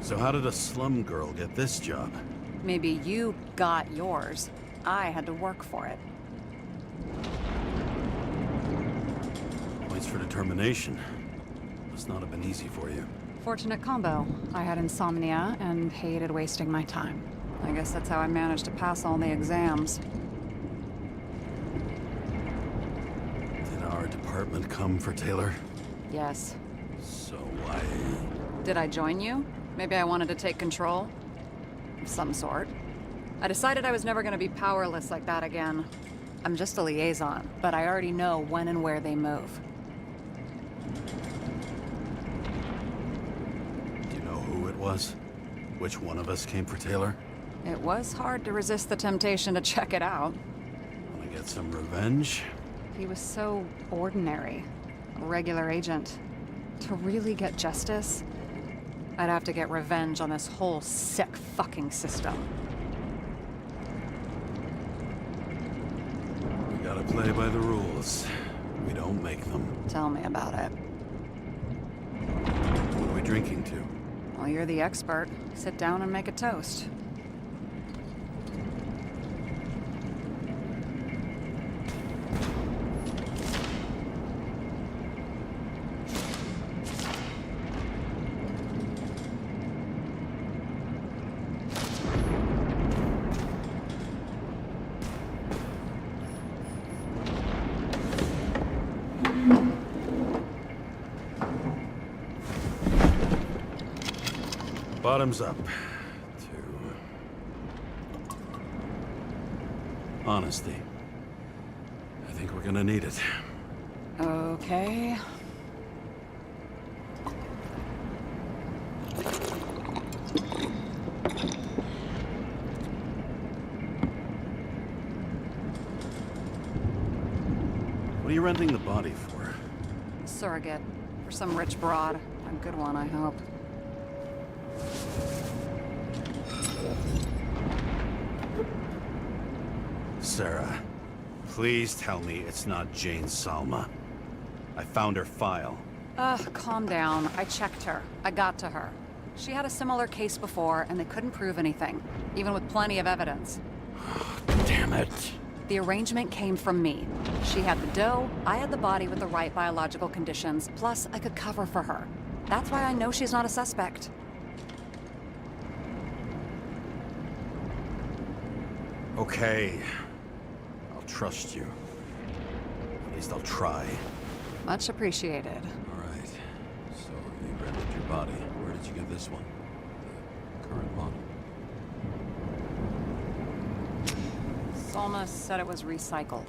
So how did a slum girl get this job? Maybe you got yours. I had to work for it. Points for determination. Must not have been easy for you. Fortunate combo. I had insomnia and hated wasting my time. I guess that's how I managed to pass all the exams. Did our department come for Taylor? Yes. So why... Did I join you? Maybe I wanted to take control? Of some sort. I decided I was never going to be powerless like that again. I'm just a liaison, but I already know when and where they move. Do you know who it was? Which one of us came for Taylor? It was hard to resist the temptation to check it out. Wanna get some revenge? He was so ordinary, a regular agent. To really get justice, I'd have to get revenge on this whole sick fucking system. We gotta play by the rules. We don't make them. Tell me about it. What are we drinking to? Well, you're the expert. Sit down and make a toast. Bottoms up to honesty. I think we're gonna need it. Okay. What are you renting the body for? Surrogate. For some rich broad. A good one, I hope. Sarah, please tell me it's not Jane Salma. I found her file. Calm down. I checked her. I got to her. She had a similar case before, and they couldn't prove anything, even with plenty of evidence. Damn it. The arrangement came from me. She had the dough, I had the body with the right biological conditions, plus I could cover for her. That's why I know she's not a suspect. Okay. I'll trust you. At least I'll try. Much appreciated. Alright. So you rented your body. Where did you get this one? The current model. Salma said it was recycled.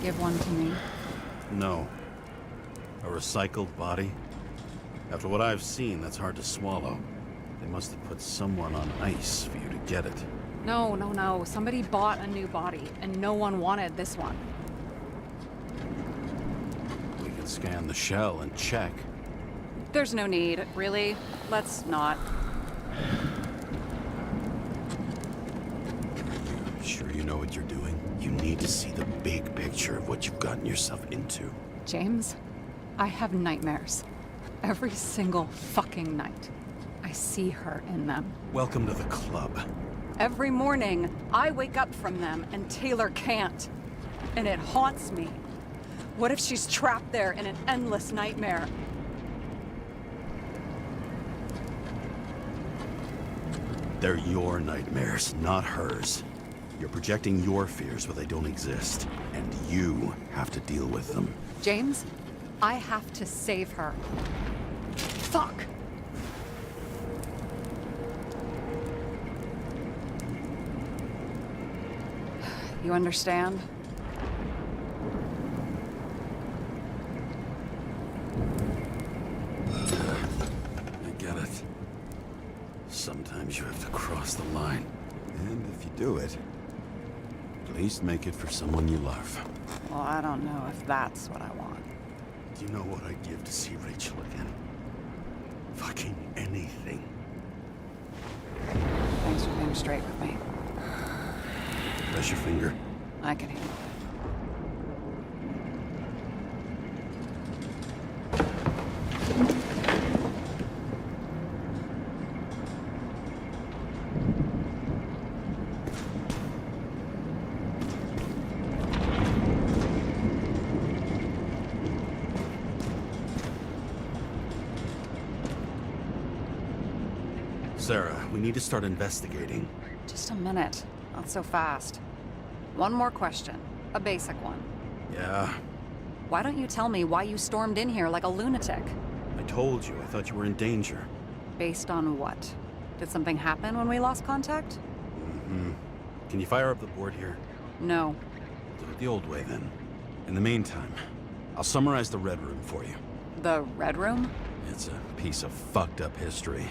Give one to me. No. A recycled body? After what I've seen, that's hard to swallow. They must have put someone on ice for you to get it. No. Somebody bought a new body, and no one wanted this one. We can scan the shell and check. There's no need, really. Let's not. Sure you know what you're doing? You need to see the big picture of what you've gotten yourself into. James, I have nightmares. Every single fucking night. I see her in them. Welcome to the club. Every morning, I wake up from them and Taylor can't. And it haunts me. What if she's trapped there in an endless nightmare? They're your nightmares, not hers. You're projecting your fears where they don't exist, and you have to deal with them. James, I have to save her. Fuck! You understand? I get it. Sometimes you have to cross the line. And if you do it, at least make it for someone you love. Well, I don't know if that's what I want. Do you know what I'd give to see Rachel again? Fucking anything. Thanks for being straight with me. Press your finger. I can handle it. Sarah, we need to start investigating. Just a minute. Not so fast. One more question. A basic one. Yeah, Why don't you tell me why you stormed in here like a lunatic? I told you. I thought you were in danger. Based on what? Did something happen when we lost contact? Can you fire up the board here? No. Do it the old way, then. In the meantime, I'll summarize the Red Room for you. The Red Room? It's a piece of fucked up history.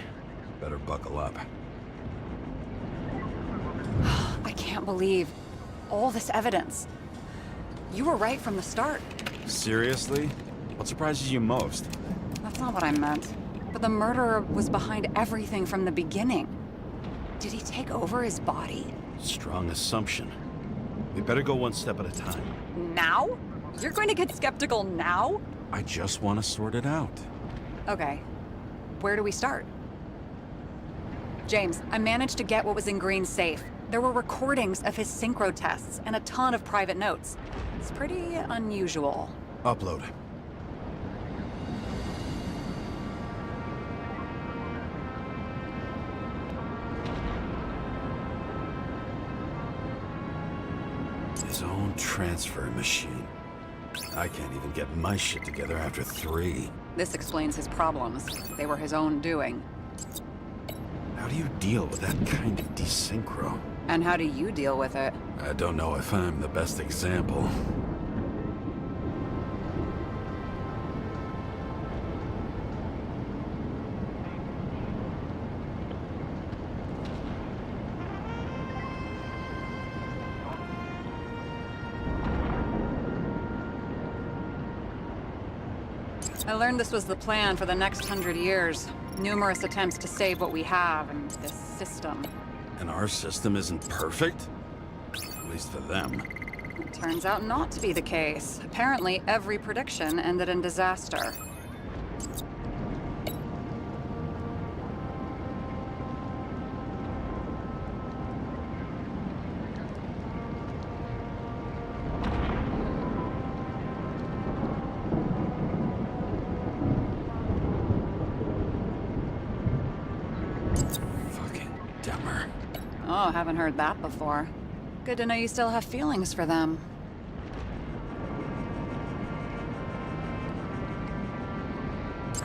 Better buckle up. I can't believe all this evidence. You were right from the start. Seriously? What surprises you most? That's not what I meant. But the murderer was behind everything from the beginning. Did he take over his body? Strong assumption. We better go one step at a time. Now? You're going to get skeptical now? I just want to sort it out. Okay. Where do we start? James, I managed to get what was in Green's safe. There were recordings of his synchro tests and a ton of private notes. It's pretty unusual. Upload. His own transfer machine. I can't even get my shit together after 3. This explains his problems. They were his own doing. How do you deal with that kind of desynchro? And how do you deal with it? I don't know if I'm the best example. I learned this was the plan for the next 100 years. Numerous attempts to save what we have in this system. And our system isn't perfect? At least for them. It turns out not to be the case. Apparently, every prediction ended in disaster. Oh, haven't heard that before. Good to know you still have feelings for them.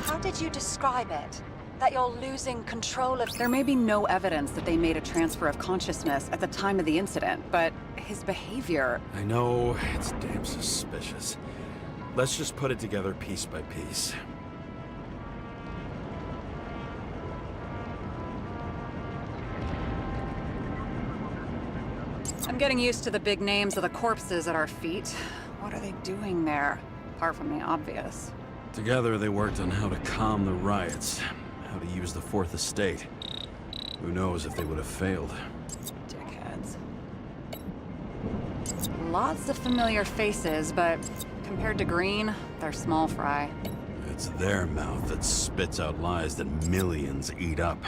How did you describe it? That you're losing control of... There may be no evidence that they made a transfer of consciousness at the time of the incident, but his behavior... I know, it's damn suspicious. Let's just put it together piece by piece. I'm getting used to the big names of the corpses at our feet. What are they doing there? Apart from the obvious. Together they worked on how to calm the riots, how to use the Fourth Estate. Who knows if they would have failed. Dickheads. Lots of familiar faces, but compared to Green, they're small fry. It's their mouth that spits out lies that millions eat up.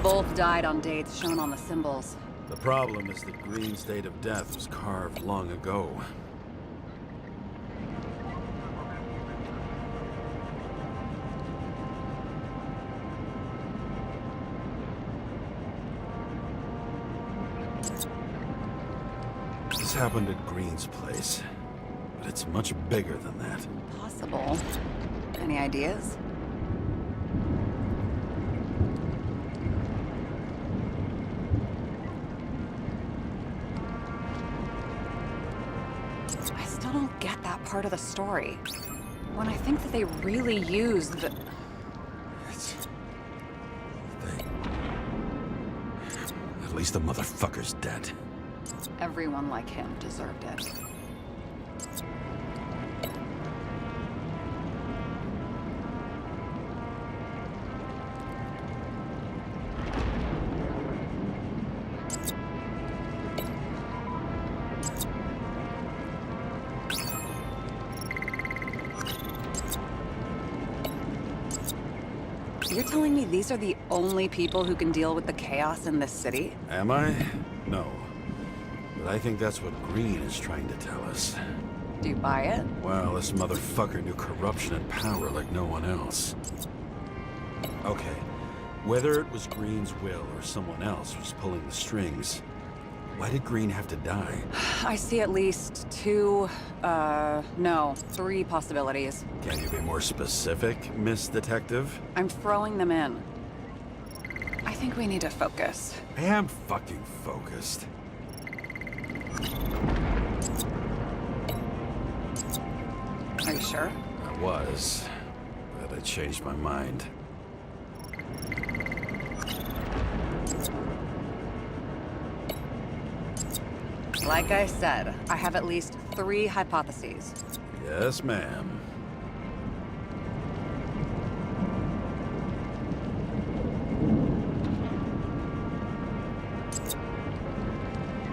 Both died on dates shown on the symbols. The problem is that Green's date of death was carved long ago. This happened at Green's place, but it's much bigger than that. Possible. Any ideas? I don't get that part of the story. When I think that they really used the... At least the motherfucker's dead. Everyone like him deserved it. You're telling me these are the only people who can deal with the chaos in this city? Am I? No. But I think that's what Green is trying to tell us. Do you buy it? Well, this motherfucker knew corruption and power like no one else. Okay, whether it was Green's will or someone else was pulling the strings, why did Green have to die? I see at least 3 possibilities. Can you be more specific, Miss Detective? I'm throwing them in. I think we need to focus. I am fucking focused. Are you sure? I was, but I changed my mind. Like I said, I have at least 3 hypotheses. Yes, ma'am.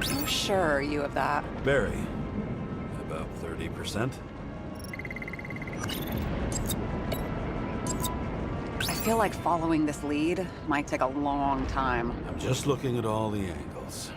How sure are you of that? Very. About 30%. I feel like following this lead might take a long time. I'm just looking at all the angles.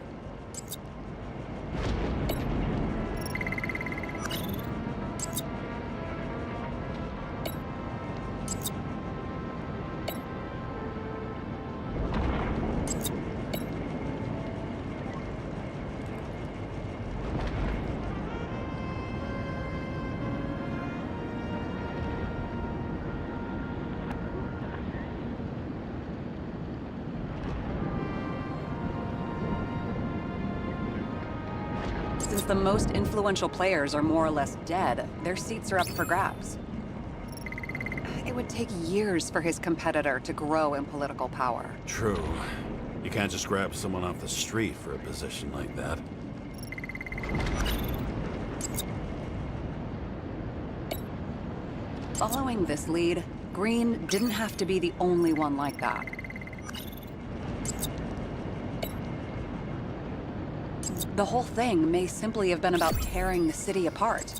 Since the most influential players are more or less dead, their seats are up for grabs. It would take years for his competitor to grow in political power. True. You can't just grab someone off the street for a position like that. Following this lead, Green didn't have to be the only one like that. The whole thing may simply have been about tearing the city apart.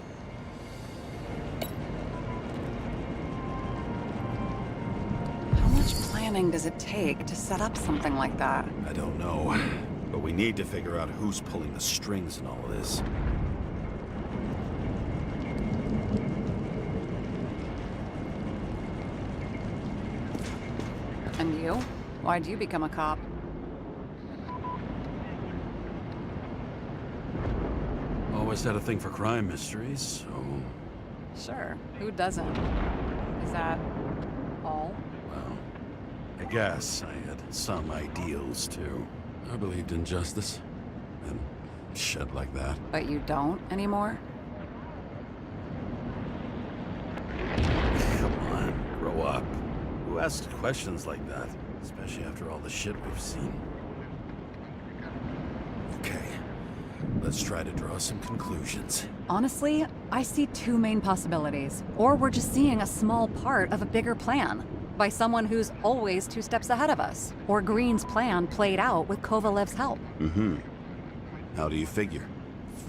How much planning does it take to set up something like that? I don't know, but we need to figure out who's pulling the strings in all of this. And you? Why'd you become a cop? Always had a thing for crime mysteries, so... Sure, who doesn't? Is that all? Well, I guess I had some ideals, too. I believed in justice, and shit like that. But you don't anymore? Come on, grow up. Who asks questions like that? Especially after all the shit we've seen. Okay, let's try to draw some conclusions. Honestly, I see 2 main possibilities. Or we're just seeing a small part of a bigger plan by someone who's always 2 steps ahead of us. Or Green's plan played out with Kovalev's help. Mm-hmm. How do you figure?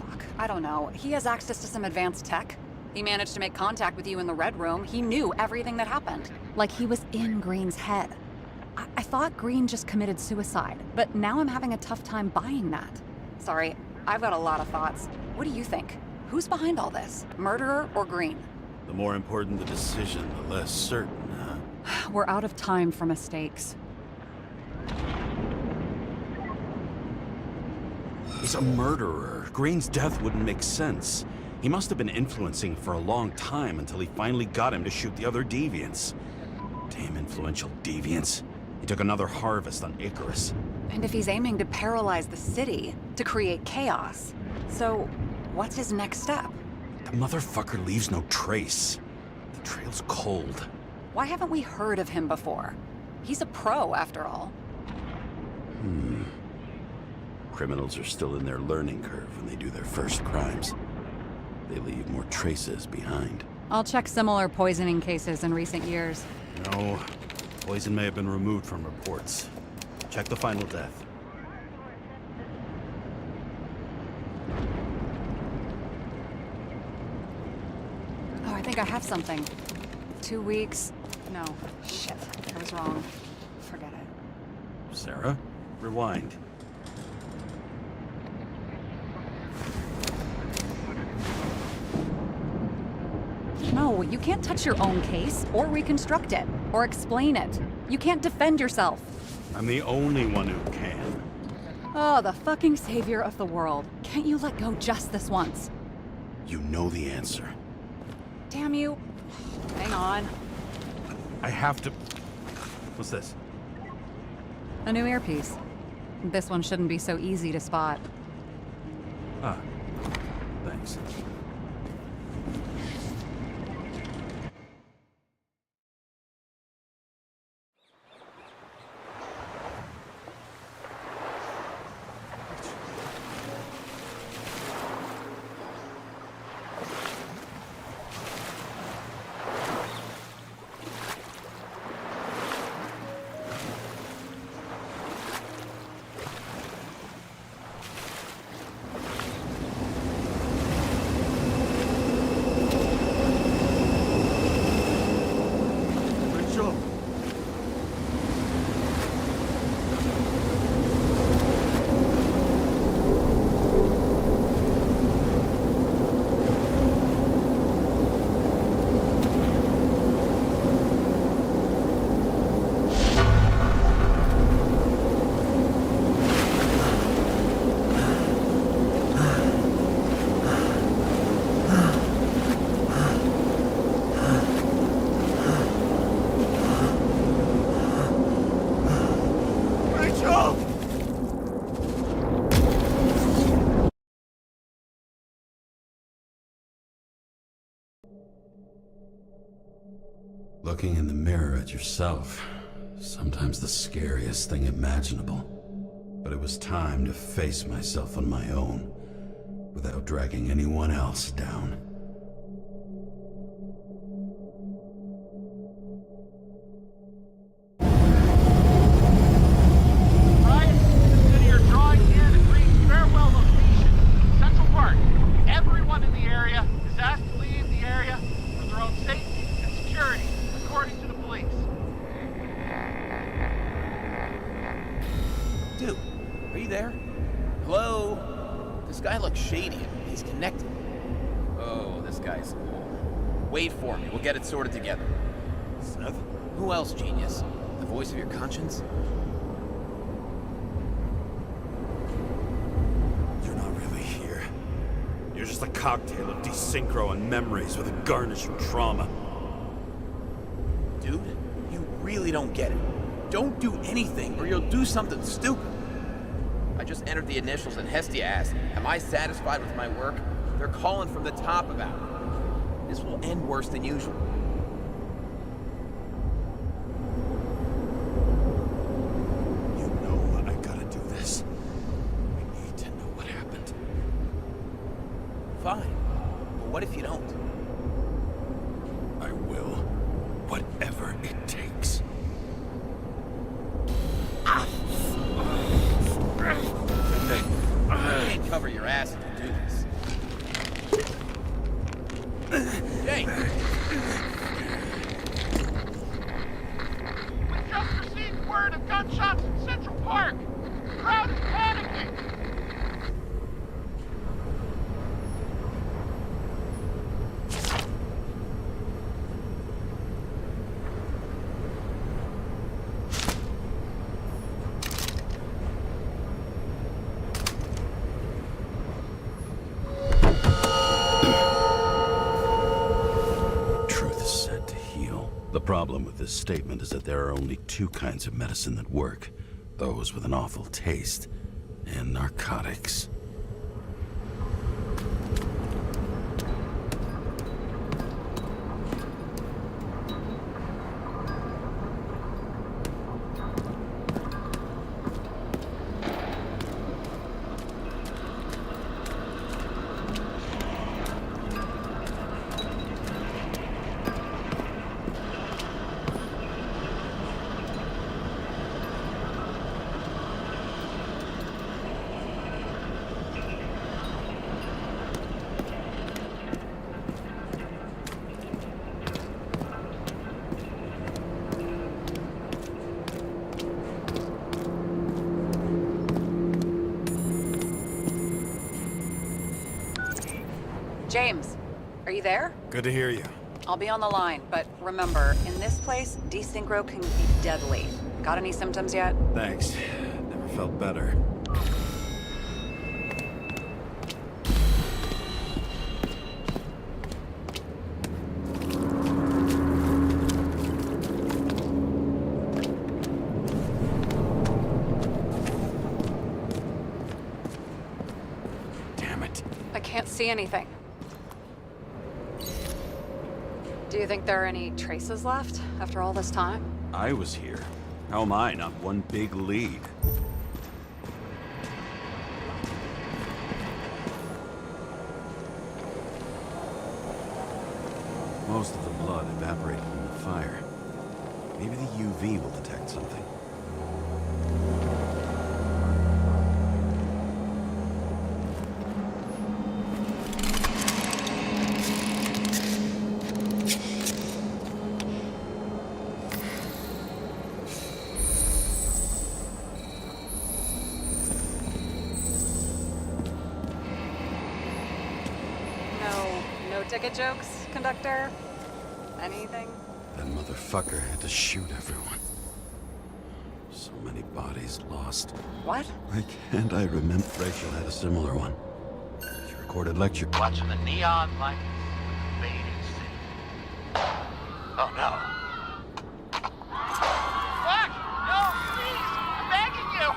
Fuck, I don't know. He has access to some advanced tech. He managed to make contact with you in the Red Room. He knew everything that happened. Like he was in Green's head. I thought Green just committed suicide, but now I'm having a tough time buying that. Sorry, I've got a lot of thoughts. What do you think? Who's behind all this? Murderer or Green? The more important the decision, the less certain, huh? We're out of time for mistakes. He's a murderer. Green's death wouldn't make sense. He must have been influencing for a long time until he finally got him to shoot the other deviants. Damn influential deviants. He took another harvest on Icarus. And if he's aiming to paralyze the city, to create chaos, so what's his next step? The motherfucker leaves no trace. The trail's cold. Why haven't we heard of him before? He's a pro, after all. Criminals are still in their learning curve when they do their first crimes. They leave more traces behind. I'll check similar poisoning cases in recent years. No, poison may have been removed from reports. Check the final death. Oh, I think I have something. 2 weeks. No, shit, I was wrong. Forget it. Sarah, rewind. No, you can't touch your own case, or reconstruct it, or explain it. You can't defend yourself. I'm the only one who can. Oh, the fucking savior of the world. Can't you let go just this once? You know the answer. Damn you. Hang on. I have to... What's this? A new earpiece. This one shouldn't be so easy to spot. Ah, thanks. Looking in the mirror at yourself, sometimes the scariest thing imaginable. But it was time to face myself on my own, without dragging anyone else down. Ryan, consider your drawing here the green farewell location, Central Park. Everyone in the area is asked to leave the area for their own safety and security, according to the police. Dude, are you there? Hello? This guy looks shady. He's connected. Oh, this guy's cool. Wait for me. We'll get it sorted together. Seth? Who else, genius? The voice of your conscience? You're not really here. You're just a cocktail of desynchro and memories with a garnish of trauma. Dude, you really don't get it. Don't do anything or you'll do something stupid. I just entered the initials and Hestia asked, am I satisfied with my work? They're calling from the top about it. This will end worse than usual. You know I gotta do this. We need to know what happened. Fine. But what if you don't? I will. Whatever it takes. You can't cover your ass if you do this. Jay! We just received word of gunshots in Central Park. The crowd is panicking. Truth is said to heal. The problem with this statement is that there are only two kinds of medicine that work. Those with an awful taste and narcotics. James, are you there? Good to hear you. I'll be on the line, but remember, in this place, desynchro can be deadly. Got any symptoms yet? Thanks. Never felt better. Damn it. can't see anything. Do you think there are any traces left after all this time? I was here. How am I not one big lead? Most of the blood evaporated in the fire. Maybe the UV will detect something. No ticket jokes, conductor? Anything? That motherfucker had to shoot everyone. So many bodies lost. What? Why can't I remember? Rachel had a similar one. She recorded lecture. Watching the neon lights of the fading city. Oh no. Fuck! No, please! I'm begging you!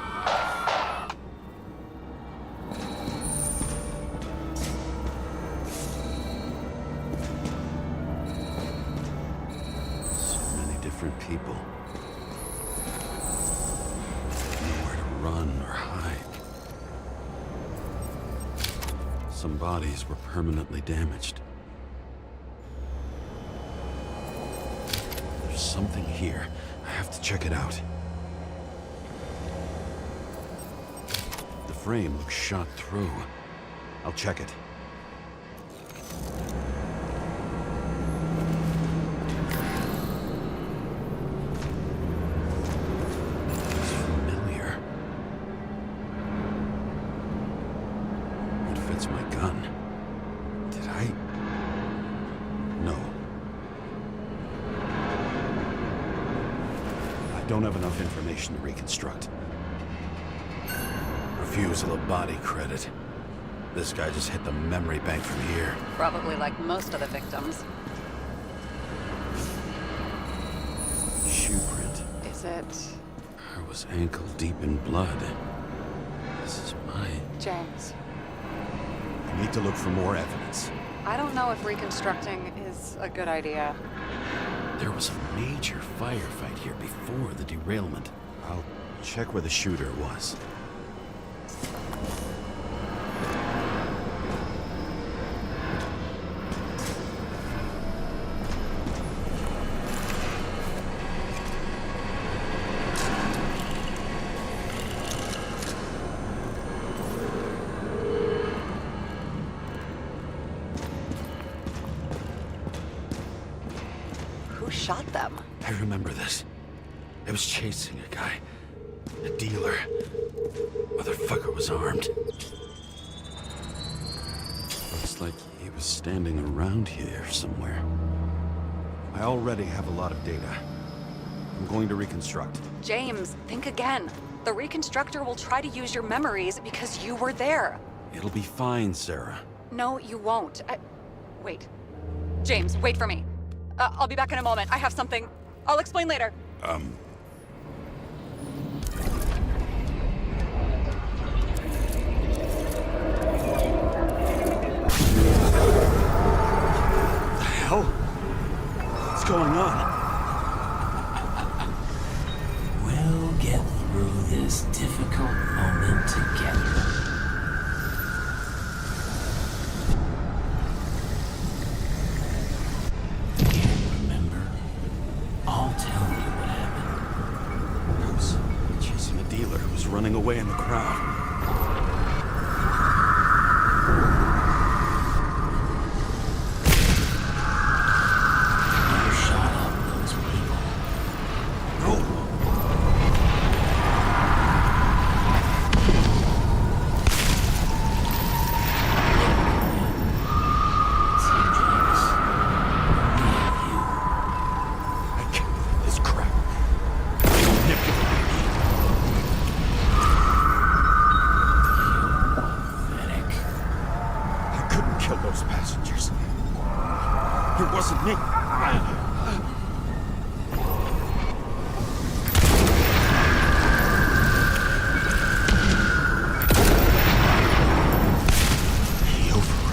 So many different people. Nowhere to run or hide. Some bodies were permanently damaged. There's something here. I have to check it out. The frame looks shot through. I'll check it. It's familiar. It fits my gun. Did I? No. I don't have enough information to reconstruct. Refusal of body credit. This guy just hit the memory bank from here. Probably like most of the victims. Shoe print. Is it I was ankle deep in blood. This is my... James? I need to look for more evidence. I don't know if reconstructing is a good idea. There was a major firefight here before the derailment. I'll check where the shooter was. Who shot them? I remember this. I was chasing a guy. A dealer. Motherfucker was armed. Looks like he was standing around here somewhere. I already have a lot of data. I'm going to reconstruct. James, think again. The reconstructor will try to use your memories because you were there. It'll be fine, Sarah. No, you won't. Wait. James, wait for me. I'll be back in a moment. I have something. I'll explain later. What the hell? What's going on? We'll get through this difficult moment together. Can't remember? I'll tell you what happened. I was chasing a dealer who was running away in the crowd. You shot up those people. No! See, James. You. I can't believe this crap. Manipulated me. Pathetic. I couldn't kill those passengers. It wasn't me. He overrode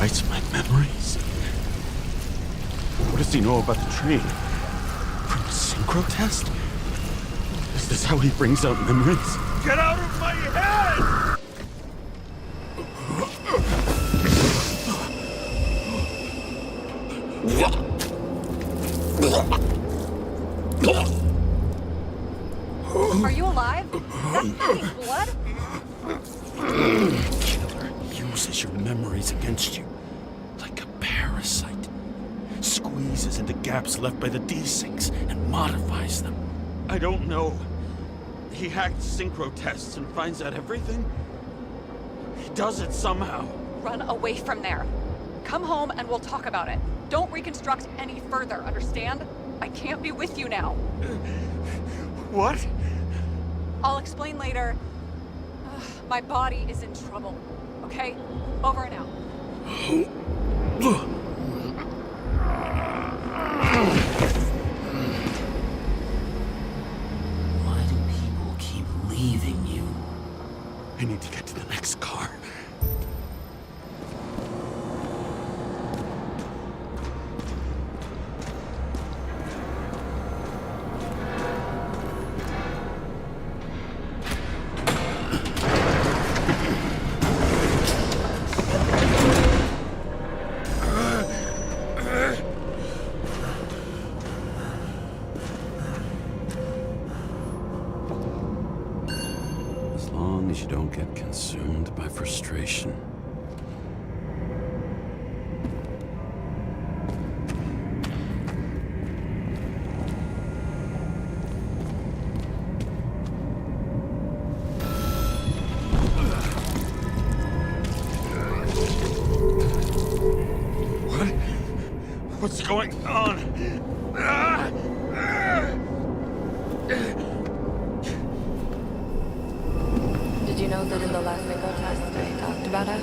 does he know about the train? From a synchro test? Is this how he brings out memories? Get out of my head! Are you alive? That's Danny's blood? Killer uses your memories against you like a parasite. Squeezes into gaps left by the desyncs and modifies them. I don't know. He hacked synchro tests and finds out everything? He does it somehow. Run away from there. Come home and we'll talk about it. Don't reconstruct any further, understand? I can't be with you now. What? I'll explain later. My body is in trouble. Okay? Over and out. Why do people keep leaving you? I need to get to the next car. As long as you don't get consumed by frustration. What's going on? Did you know that in the last synchro test I talked about us?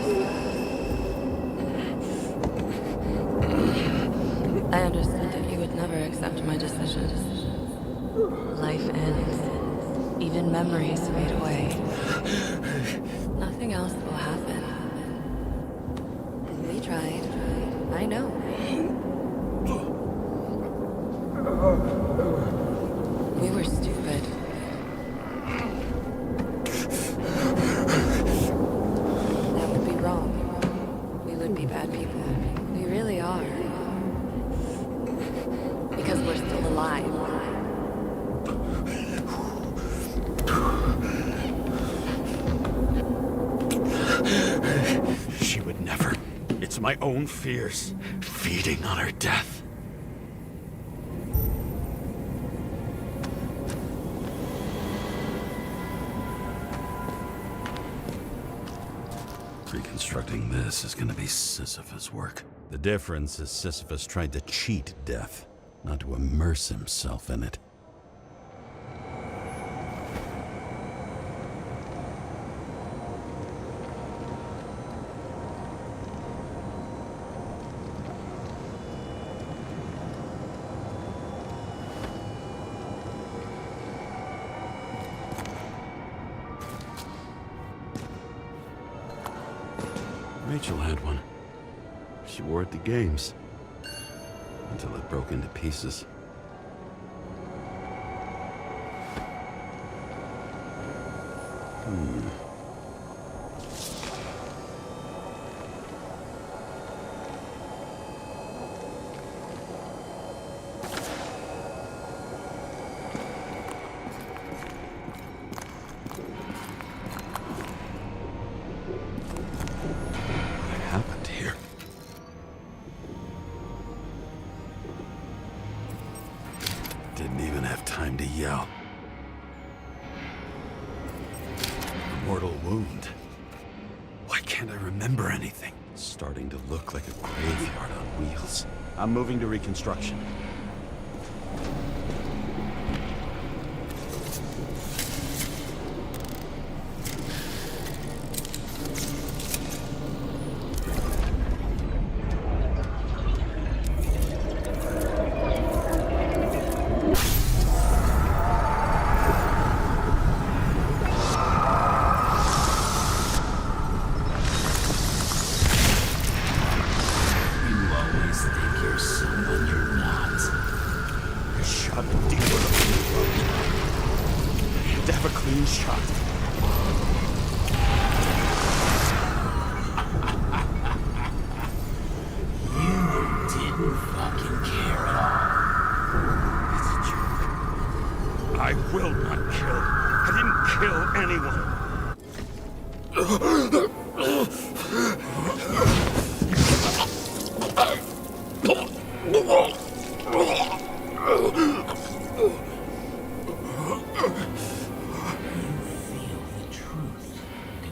I understood that you would never accept my decisions. Life ends. Even memories fade away. Nothing else will happen. We tried. I know. We were stupid. That would be wrong. We would be bad people. We really are. Because we're still alive. She would never. It's my own fears feeding on her death. Reconstructing this is gonna be Sisyphus work. The difference is Sisyphus tried to cheat death, not to immerse himself in it. Rachel had one. She wore it to games. Until it broke into pieces. What happened here? Didn't even have time to yell. A mortal wound. Why can't I remember anything? It's starting to look like a graveyard on wheels. I'm moving to reconstruction. You always think you're someone you're not.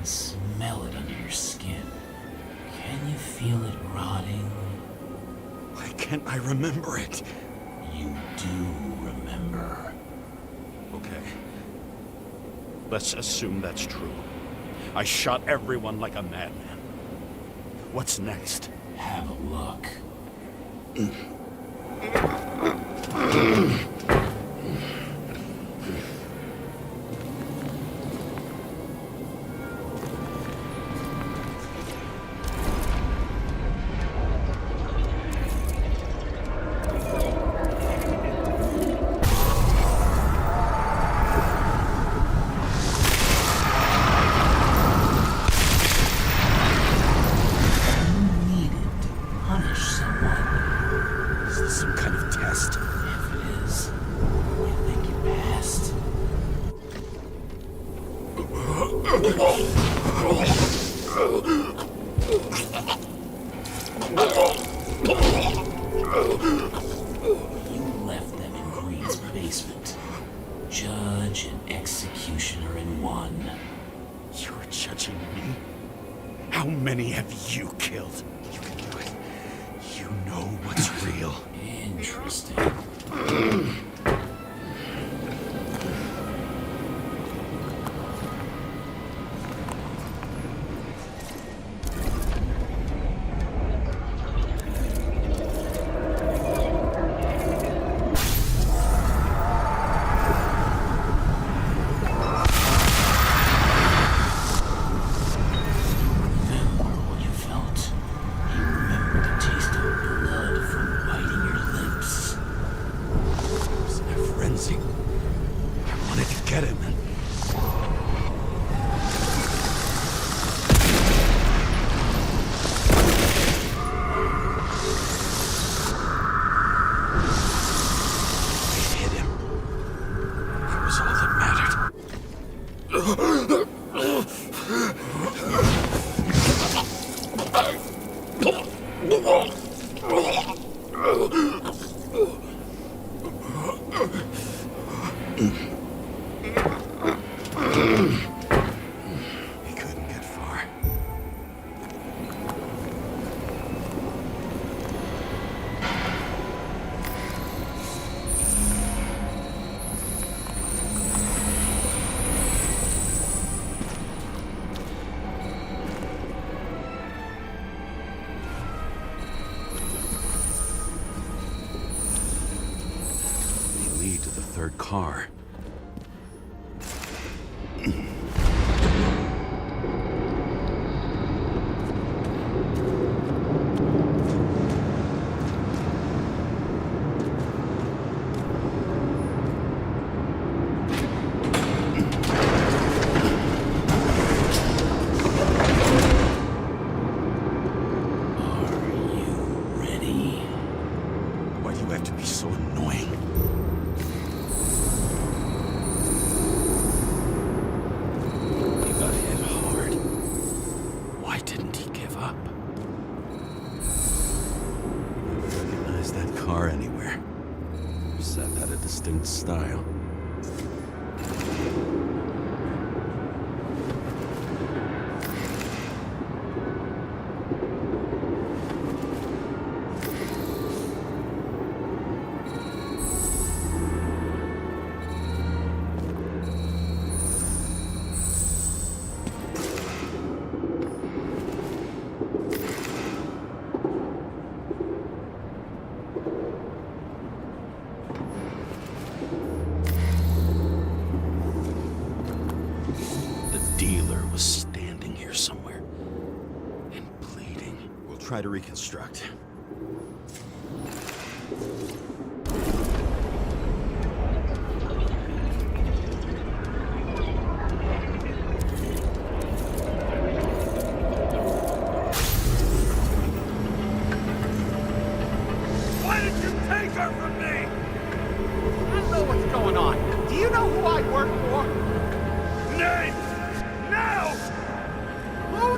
Smell it under your skin. Can you feel it rotting? Why can't I remember it? You do remember. Okay. Let's assume that's true. I shot everyone like a madman. What's next? Have a look. Judge and executioner in one. You're judging me? How many have you killed? You can do it. You know what's real. Interesting. Third car. Style. Try to reconstruct. Why did you take her from me? I don't know what's going on. Do you know who I work for? Name! Now! Who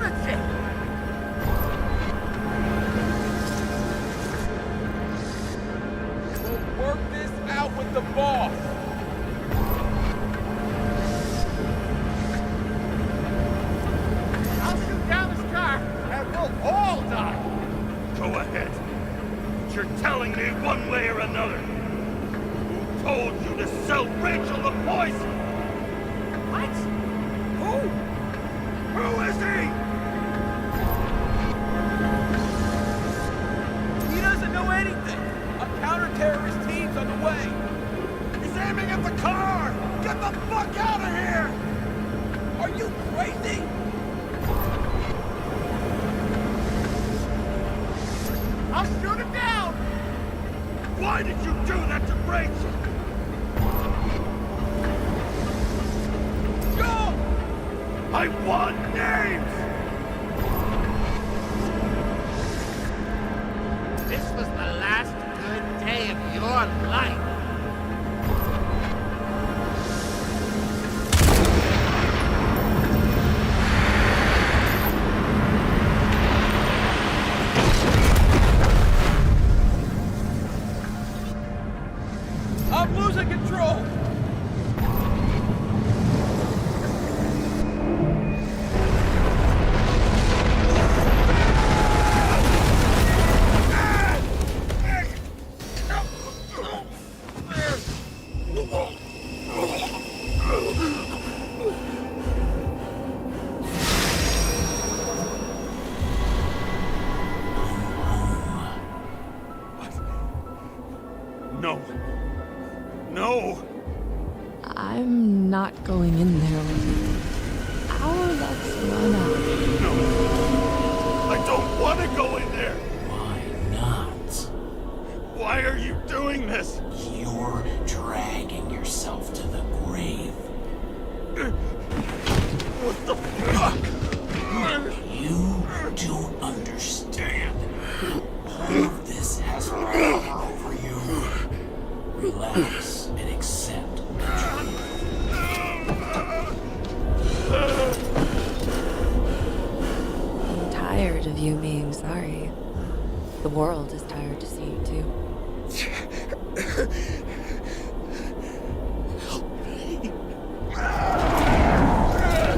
boss! I'll shoot down this car, and we'll all die! Go ahead. But you're telling me one way or another. Who told you to sell Rachel the poison? What? Who? Who is he? He doesn't know anything! A counter-terrorist team's on the way! He's aiming at the car! Get the fuck out of here! Are you crazy? I'll shoot him down! Why did you do that to Rachel? Go! I want names! This was the last good day of your life. I'm losing control. No. No! I'm not going in there with you. Our luck's run out. No! I don't want to go in there! Why not? Why are you doing this? You're dragging yourself to the grave. What the fuck? You don't understand. All of this has power over you. Relax and accept the truth. I'm tired of you being sorry. The world is tired to see you too.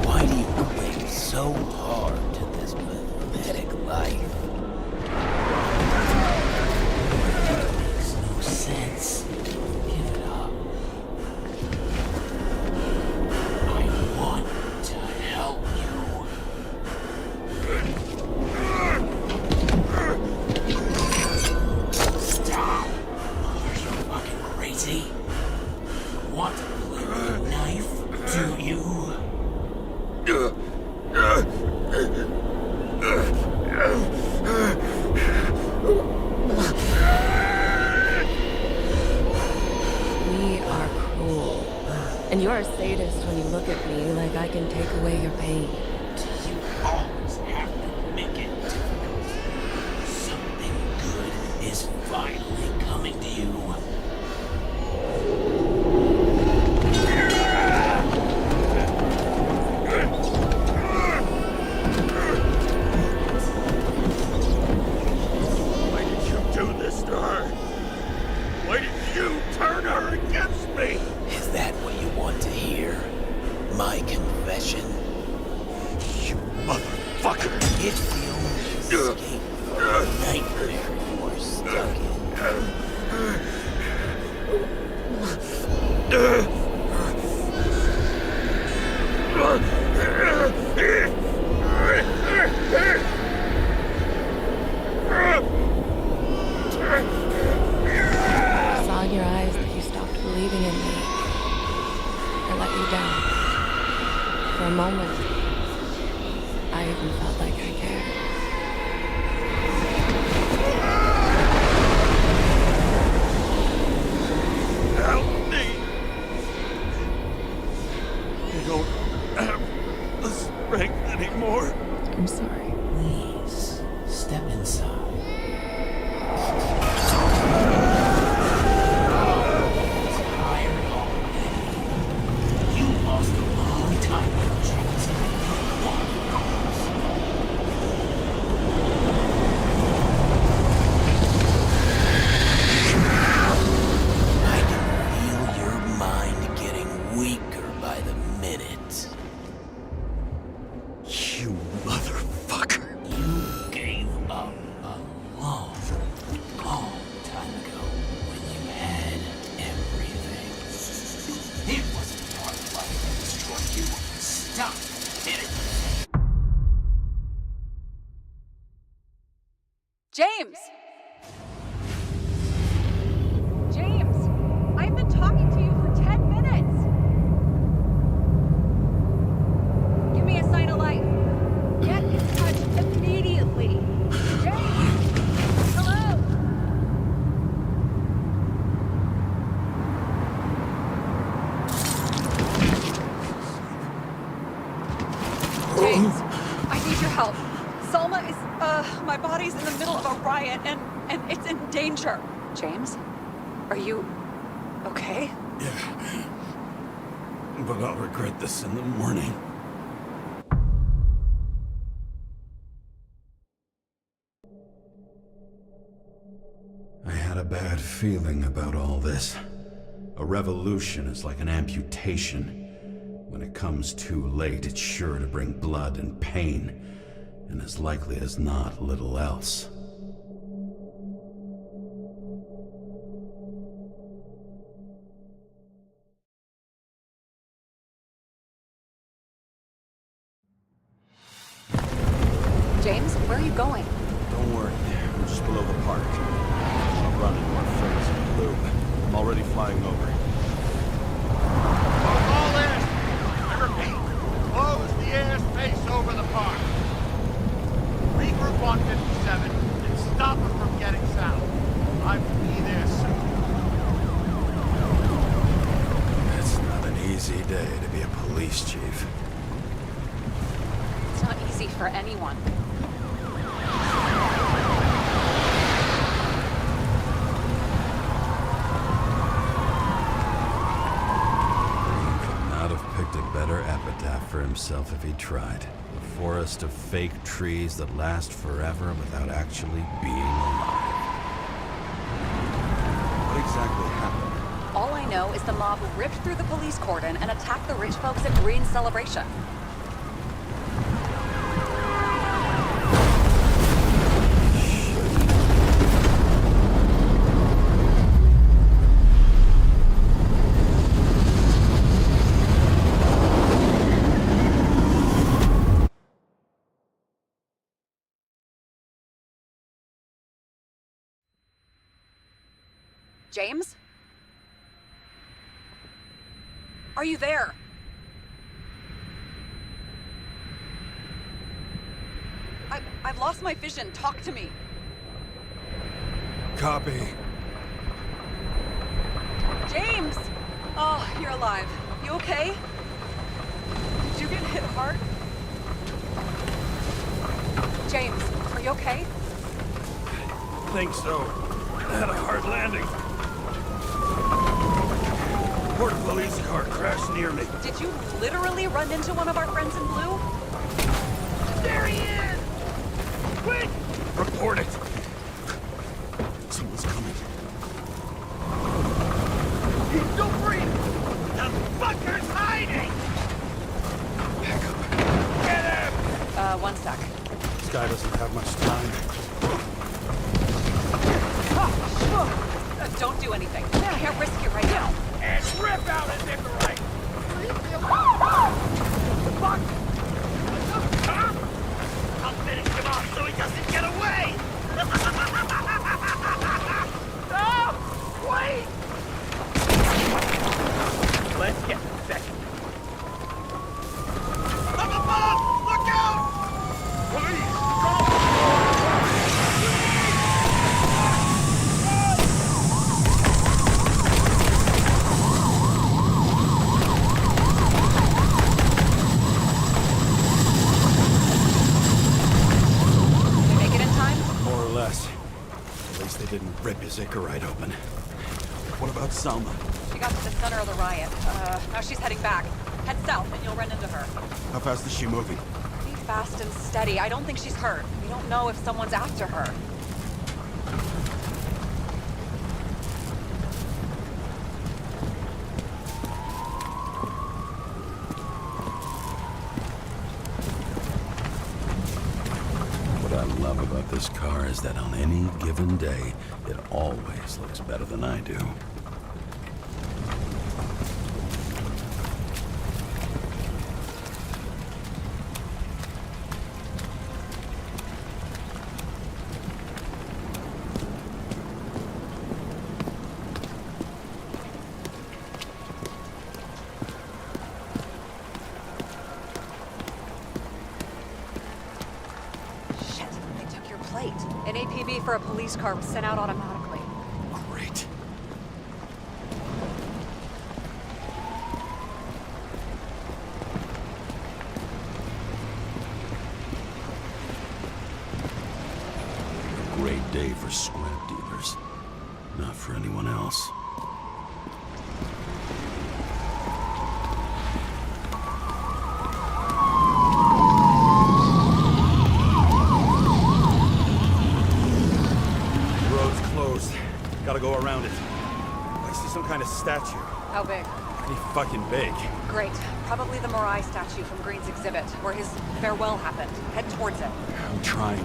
Why do you cling so hard to this pathetic life? It makes no sense. Give it up. I want to help you. Stop! Are you fucking crazy? Want to play with a knife? Do you? We are cruel. And you're a sadist when you look at me like I can take away your pain. You always have to make it difficult. Something good is finally coming to you. Why did you do this to her? Why did you turn her against me? Is that what you want to hear? My confession? You motherfucker! It's the only escape from the nightmare you are stuck in. I saw in your eyes that you stopped believing in me. I let you down. For a moment, I even felt like I cared. Help me! I don't have the strength anymore. I'm sorry. Please, step inside. Tired already. You lost a long time ago, James. I can feel James! James! I've been talking to you for 10 minutes! Give me a sign of life. Get in touch immediately. James! Hello? James, I need your help. Salma is, my body's in the middle of a riot and it's in danger. James? Are you okay? Yeah. But I'll regret this in the morning. I had a bad feeling about all this. A revolution is like an amputation. When it comes too late, it's sure to bring blood and pain, and as likely as not, little else. James, where are you going? Don't worry, I'm just below the park. I'll run into our friends in blue. I'm already flying over. Close all airspace. I repeat, close the airspace over the park. Regroup on 57 and stop them from getting south. I will be there soon. It's not an easy day to be a police chief. It's not easy for anyone. Better epitaph for himself if he tried. A forest of fake trees that last forever without actually being alive. What exactly happened? All I know is the mob ripped through the police cordon and attacked the rich folks at Green's celebration. James? Are you there? I've lost my vision. Talk to me. Copy. James! Oh, you're alive. You okay? Did you get hit hard? James, are you okay? Think so. I had a hard landing. Port police car crashed near me. Did you literally run into one of our friends in blue? There he is! Quick! Report it. Someone's coming. He's still breathing! The fucker's hiding! Back up. Get him! One sec. This guy doesn't have much time. Don't do anything. I can't risk it right now. And rip out his Nicorite! Fuck! Huh? I'll finish him off so he doesn't get away! No! Wait! Let's get the second. Up above! Look out! Please, go! They didn't rip his Icarite open. What about Salma? She got to the center of the riot. Now she's heading back. Head south and you'll run into her. How fast is she moving? Be fast and steady. I don't think she's hurt. We don't know if someone's after her. What I love about this car is that on any given day, it always looks better than I do. plate. An APB for a police car was sent out automatically. Great. A great day for scrap dealers. Not for anyone else. Gotta go around it. I see some kind of statue. How big? Pretty fucking big. Great. Probably the Morai statue from Green's exhibit, where his farewell happened. Head towards it. I'm trying.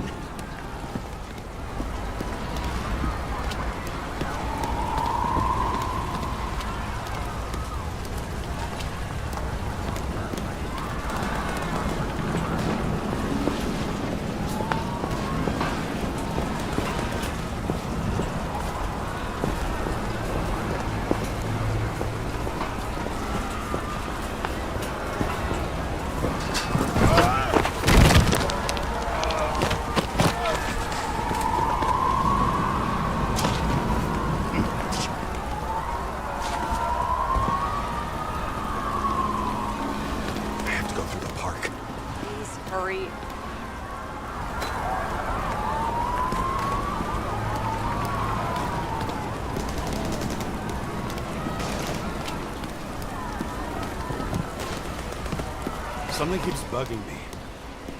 Hurry. Something keeps bugging me.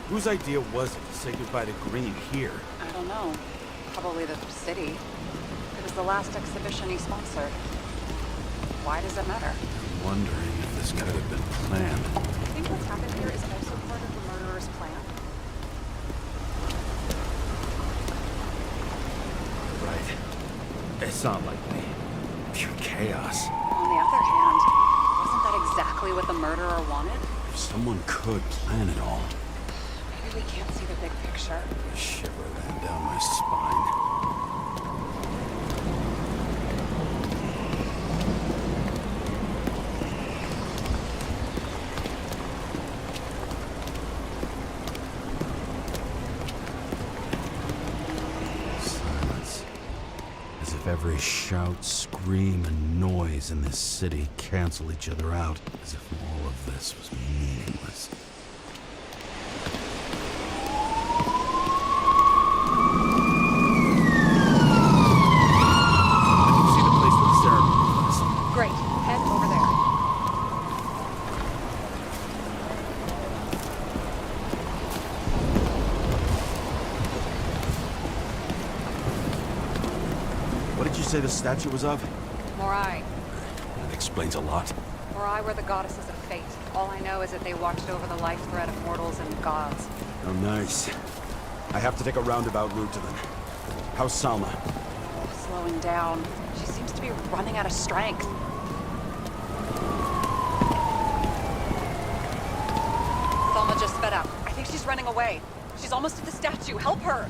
Whose idea was it to say goodbye to Green here? I don't know. Probably the city. It was the last exhibition he sponsored. Why does it matter? I'm wondering if this could have been planned. I think what's happened here is also part of the murderer's plan. Right. It's not likely. Pure chaos. On the other hand, wasn't that exactly what the murderer wanted? If someone could plan it all. Maybe we can't see the big picture. A shiver ran down my spine. Every shout, scream, and noise in this city cancel each other out, as if all of this was meaningless. See the place where the ceremony was. Great. Head over there. What did you say the statue was of? Morai. That explains a lot. Morai were the goddesses of fate. All I know is that they watched over the life thread of mortals and gods. Oh, nice. I have to take a roundabout route to them. How's Salma? Slowing down. She seems to be running out of strength. Salma just sped up. I think she's running away. She's almost at the statue. Help her!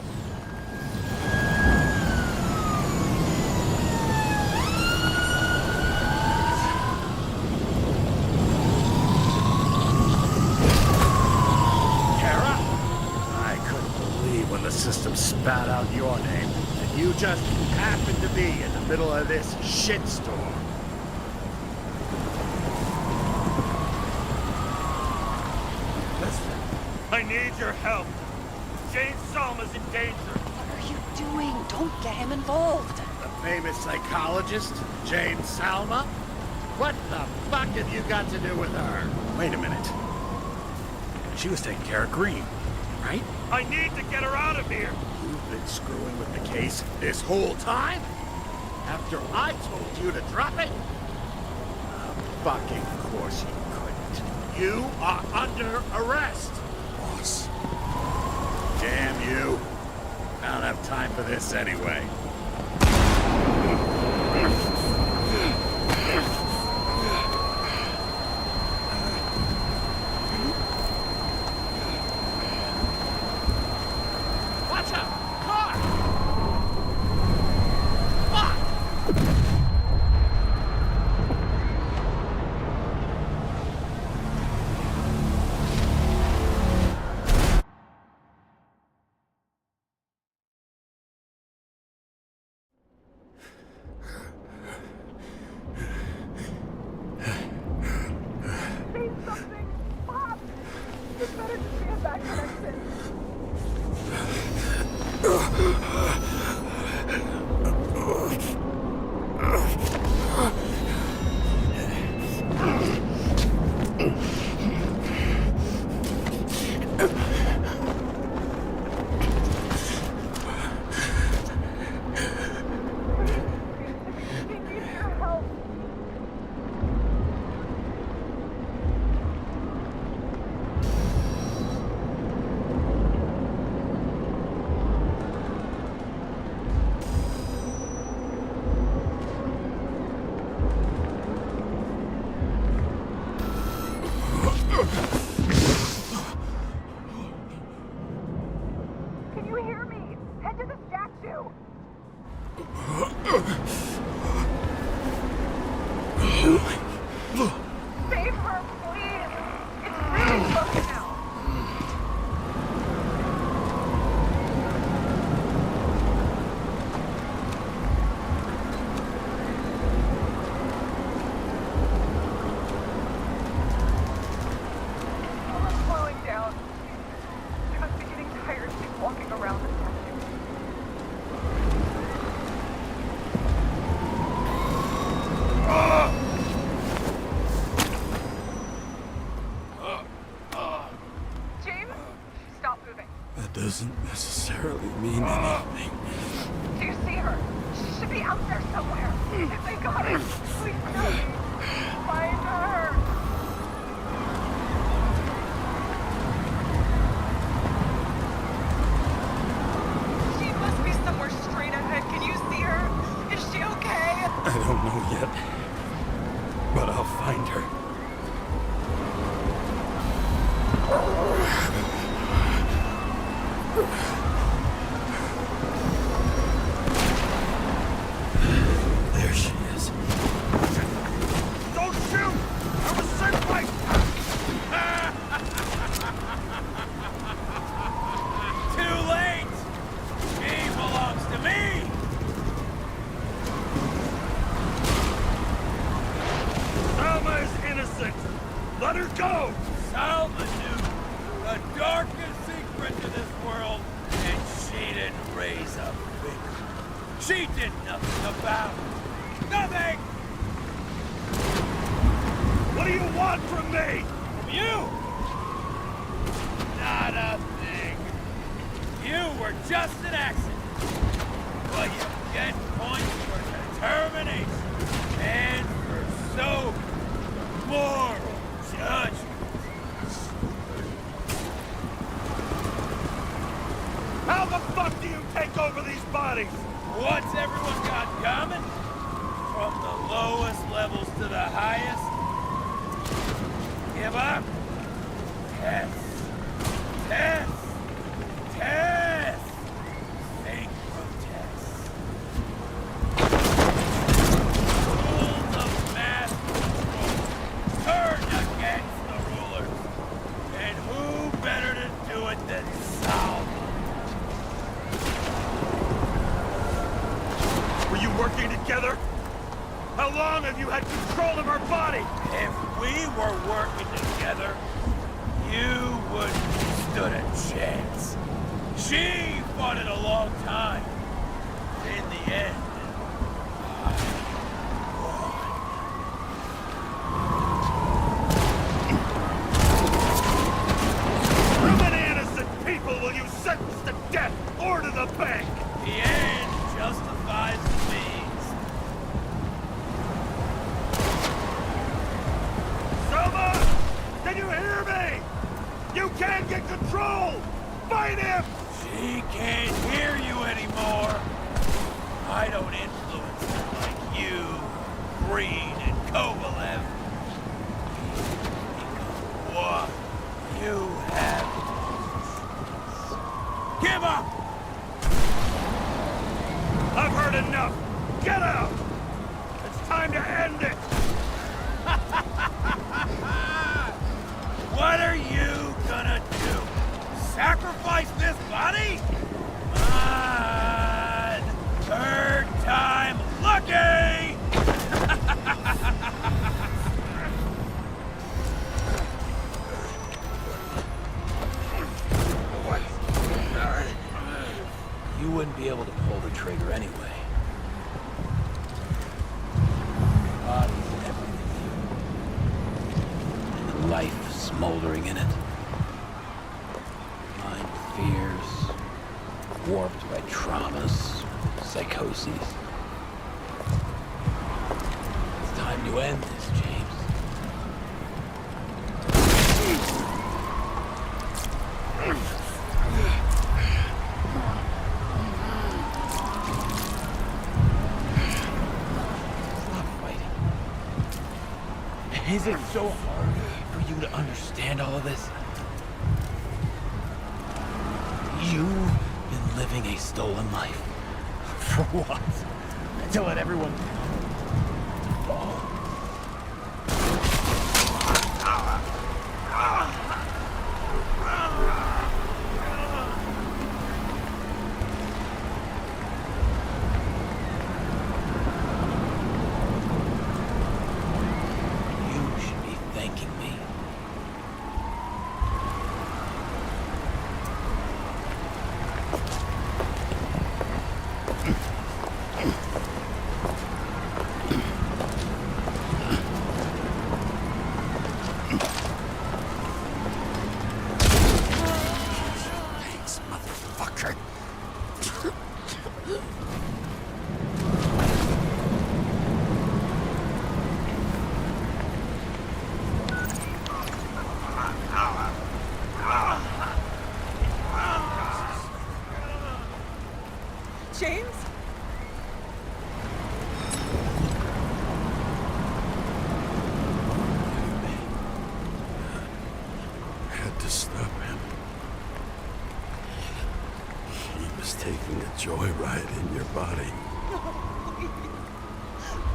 The system spat out your name, and you just happened to be in the middle of this shitstorm. Listen, I need your help. Jane Salma's in danger. What are you doing? Don't get him involved. The famous psychologist, Jane Salma? What the fuck have you got to do with her? Wait a minute. She was taking care of Green, right? I need to get her out of here! You've been screwing with the case this whole time? After I told you to drop it? Fucking course you couldn't. You are under arrest! Boss. Damn you. I don't have time for this anyway. Save her, please! It's really close now! Someone's slowing down. She must be getting tired of walking around this statue. James, stop moving. That doesn't necessarily mean anything. Do you see her? She should be out there somewhere. If they got her, please tell me. Find her. She must be somewhere straight ahead. Can you see her? Is she okay? I don't know yet, but I'll find her. There she is. Don't shoot! I was sent by... Too late! She belongs to me! Salma is innocent! Let her go! Salma knew the darkest secret to this world, and she didn't raise a finger. She did nothing about it. Nothing! What do you want from me? From you! Not a thing. You were just an accident. But you get points for determination and for so moral judgment. How the fuck do you take over these bodies? What's everyone got in common? From the lowest levels to the highest? Give up? Test. Test. Test. Think protest. Rules of mass control turned against the rulers. And who better to do it than Salma? Were you working together? How long have you had control of her body? If we were working together, you wouldn't have stood a chance. She fought it a long time. In the end, I won. How many innocent people will you sentence to death or to the bank? The end justifies the means. Selma! Can you hear me? You can't get control! Fight him! She can't hear you anymore. I don't influence her like you, Green and Kovalev. What you have. Give up! I've heard enough! Get out! It's time to end it! What are you gonna do? Sacrifice this body? On third time lucky! You wouldn't be able to pull the trigger anyway. Body's everything to you. And the life smoldering in it. Mind fears, warped by traumas, psychoses. It's time to end this, James. Stop fighting. Is it so hard for you to understand all of this? You've been living a stolen life. For what? to let everyone... You should be thanking me. Thanks, motherfucker. James? Had to stop him. He was taking a joyride in your body.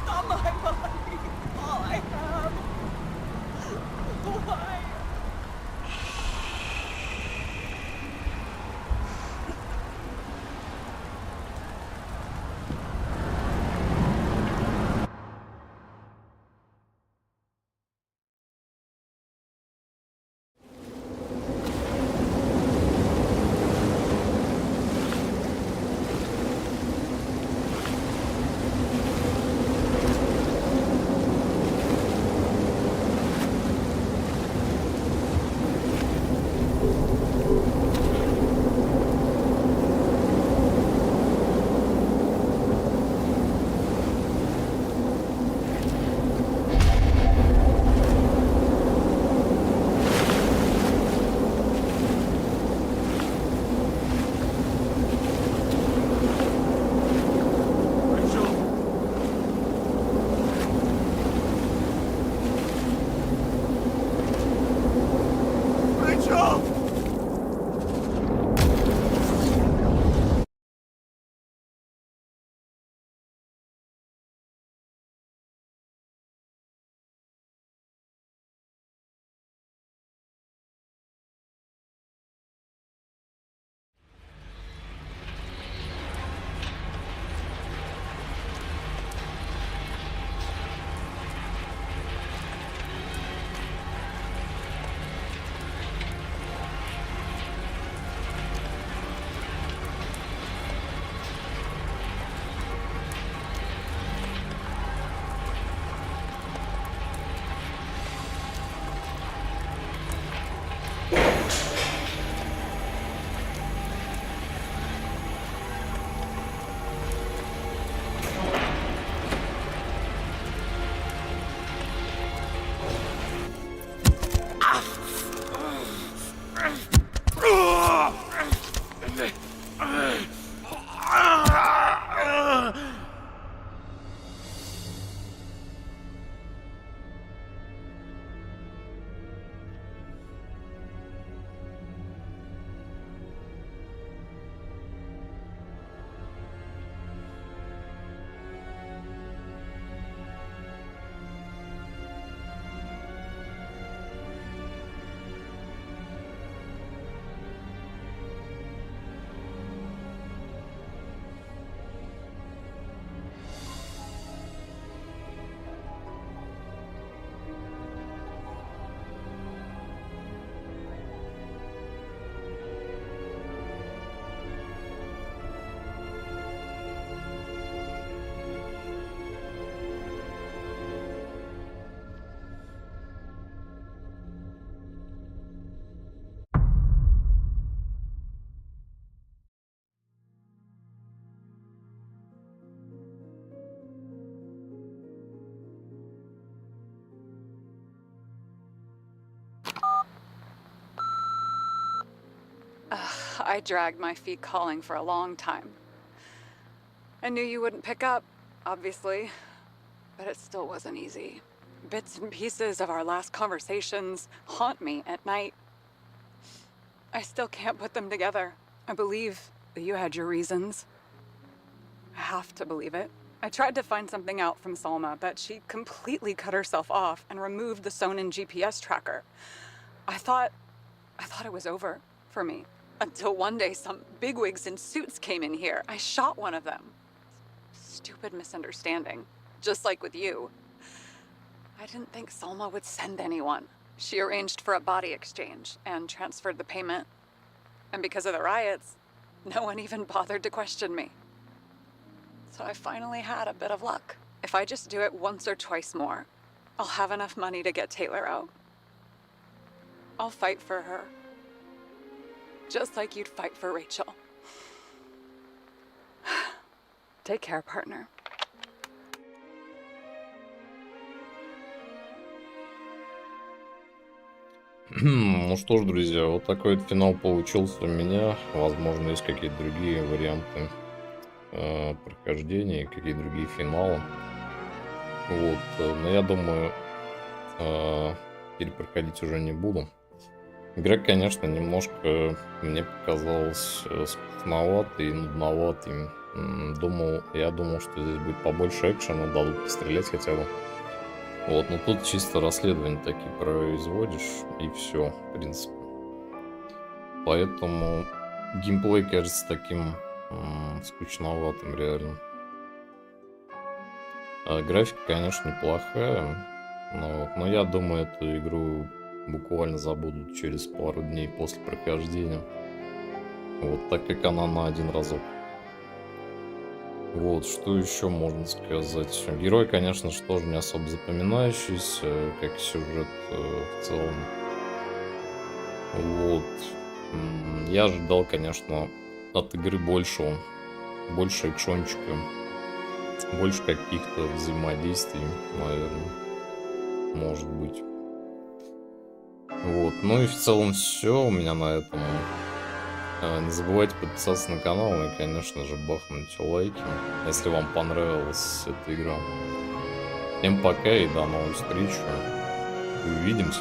Not my body. All I have. Why? I dragged my feet calling for a long time. I knew you wouldn't pick up, obviously, but it still wasn't easy. Bits and pieces of our last conversations haunt me at night. I still can't put them together. I believe that you had your reasons. I have to believe it. I tried to find something out from Salma, but she completely cut herself off and removed the Sonin GPS tracker. I thought it was over for me. Until one day some bigwigs in suits came in here. I shot one of them. Stupid misunderstanding. Just like with you. I didn't think Salma would send anyone. She arranged for a body exchange and transferred the payment. And because of the riots, no one even bothered to question me. So I finally had a bit of luck. If I just do it once or twice more, I'll have enough money to get Taylor out. I'll fight for her. Just like you'd fight for Rachel. Take care, partner. Ну что ж, друзья, вот такой вот финал получился у меня. Возможно, есть какие-то другие варианты прохождения, какие-то другие финалы. Вот, но я думаю, перепроходить уже не буду. Игра, конечно, немножко мне показалась скучноватой и нудноватой. Я думал, что здесь будет побольше экшена, дадут пострелять хотя бы. Вот, но тут чисто расследование такие производишь, и все, в принципе. Поэтому геймплей кажется таким скучноватым, реально. Графика, конечно, неплохая, но я думаю, эту игру буквально забудут через пару дней после прохождения. Вот, так как она на один разок. Вот, что еще можно сказать? Герой, конечно же, тоже не особо запоминающийся, как и сюжет в целом. Вот. Я ожидал, конечно, от игры больше экшончика, больше каких-то взаимодействий, наверное, может быть. Вот, ну и в целом все у меня на этом. Не забывайте подписаться на канал и, конечно же, бахнуть лайки, если вам понравилась эта игра. Всем пока и до новых встреч. Увидимся.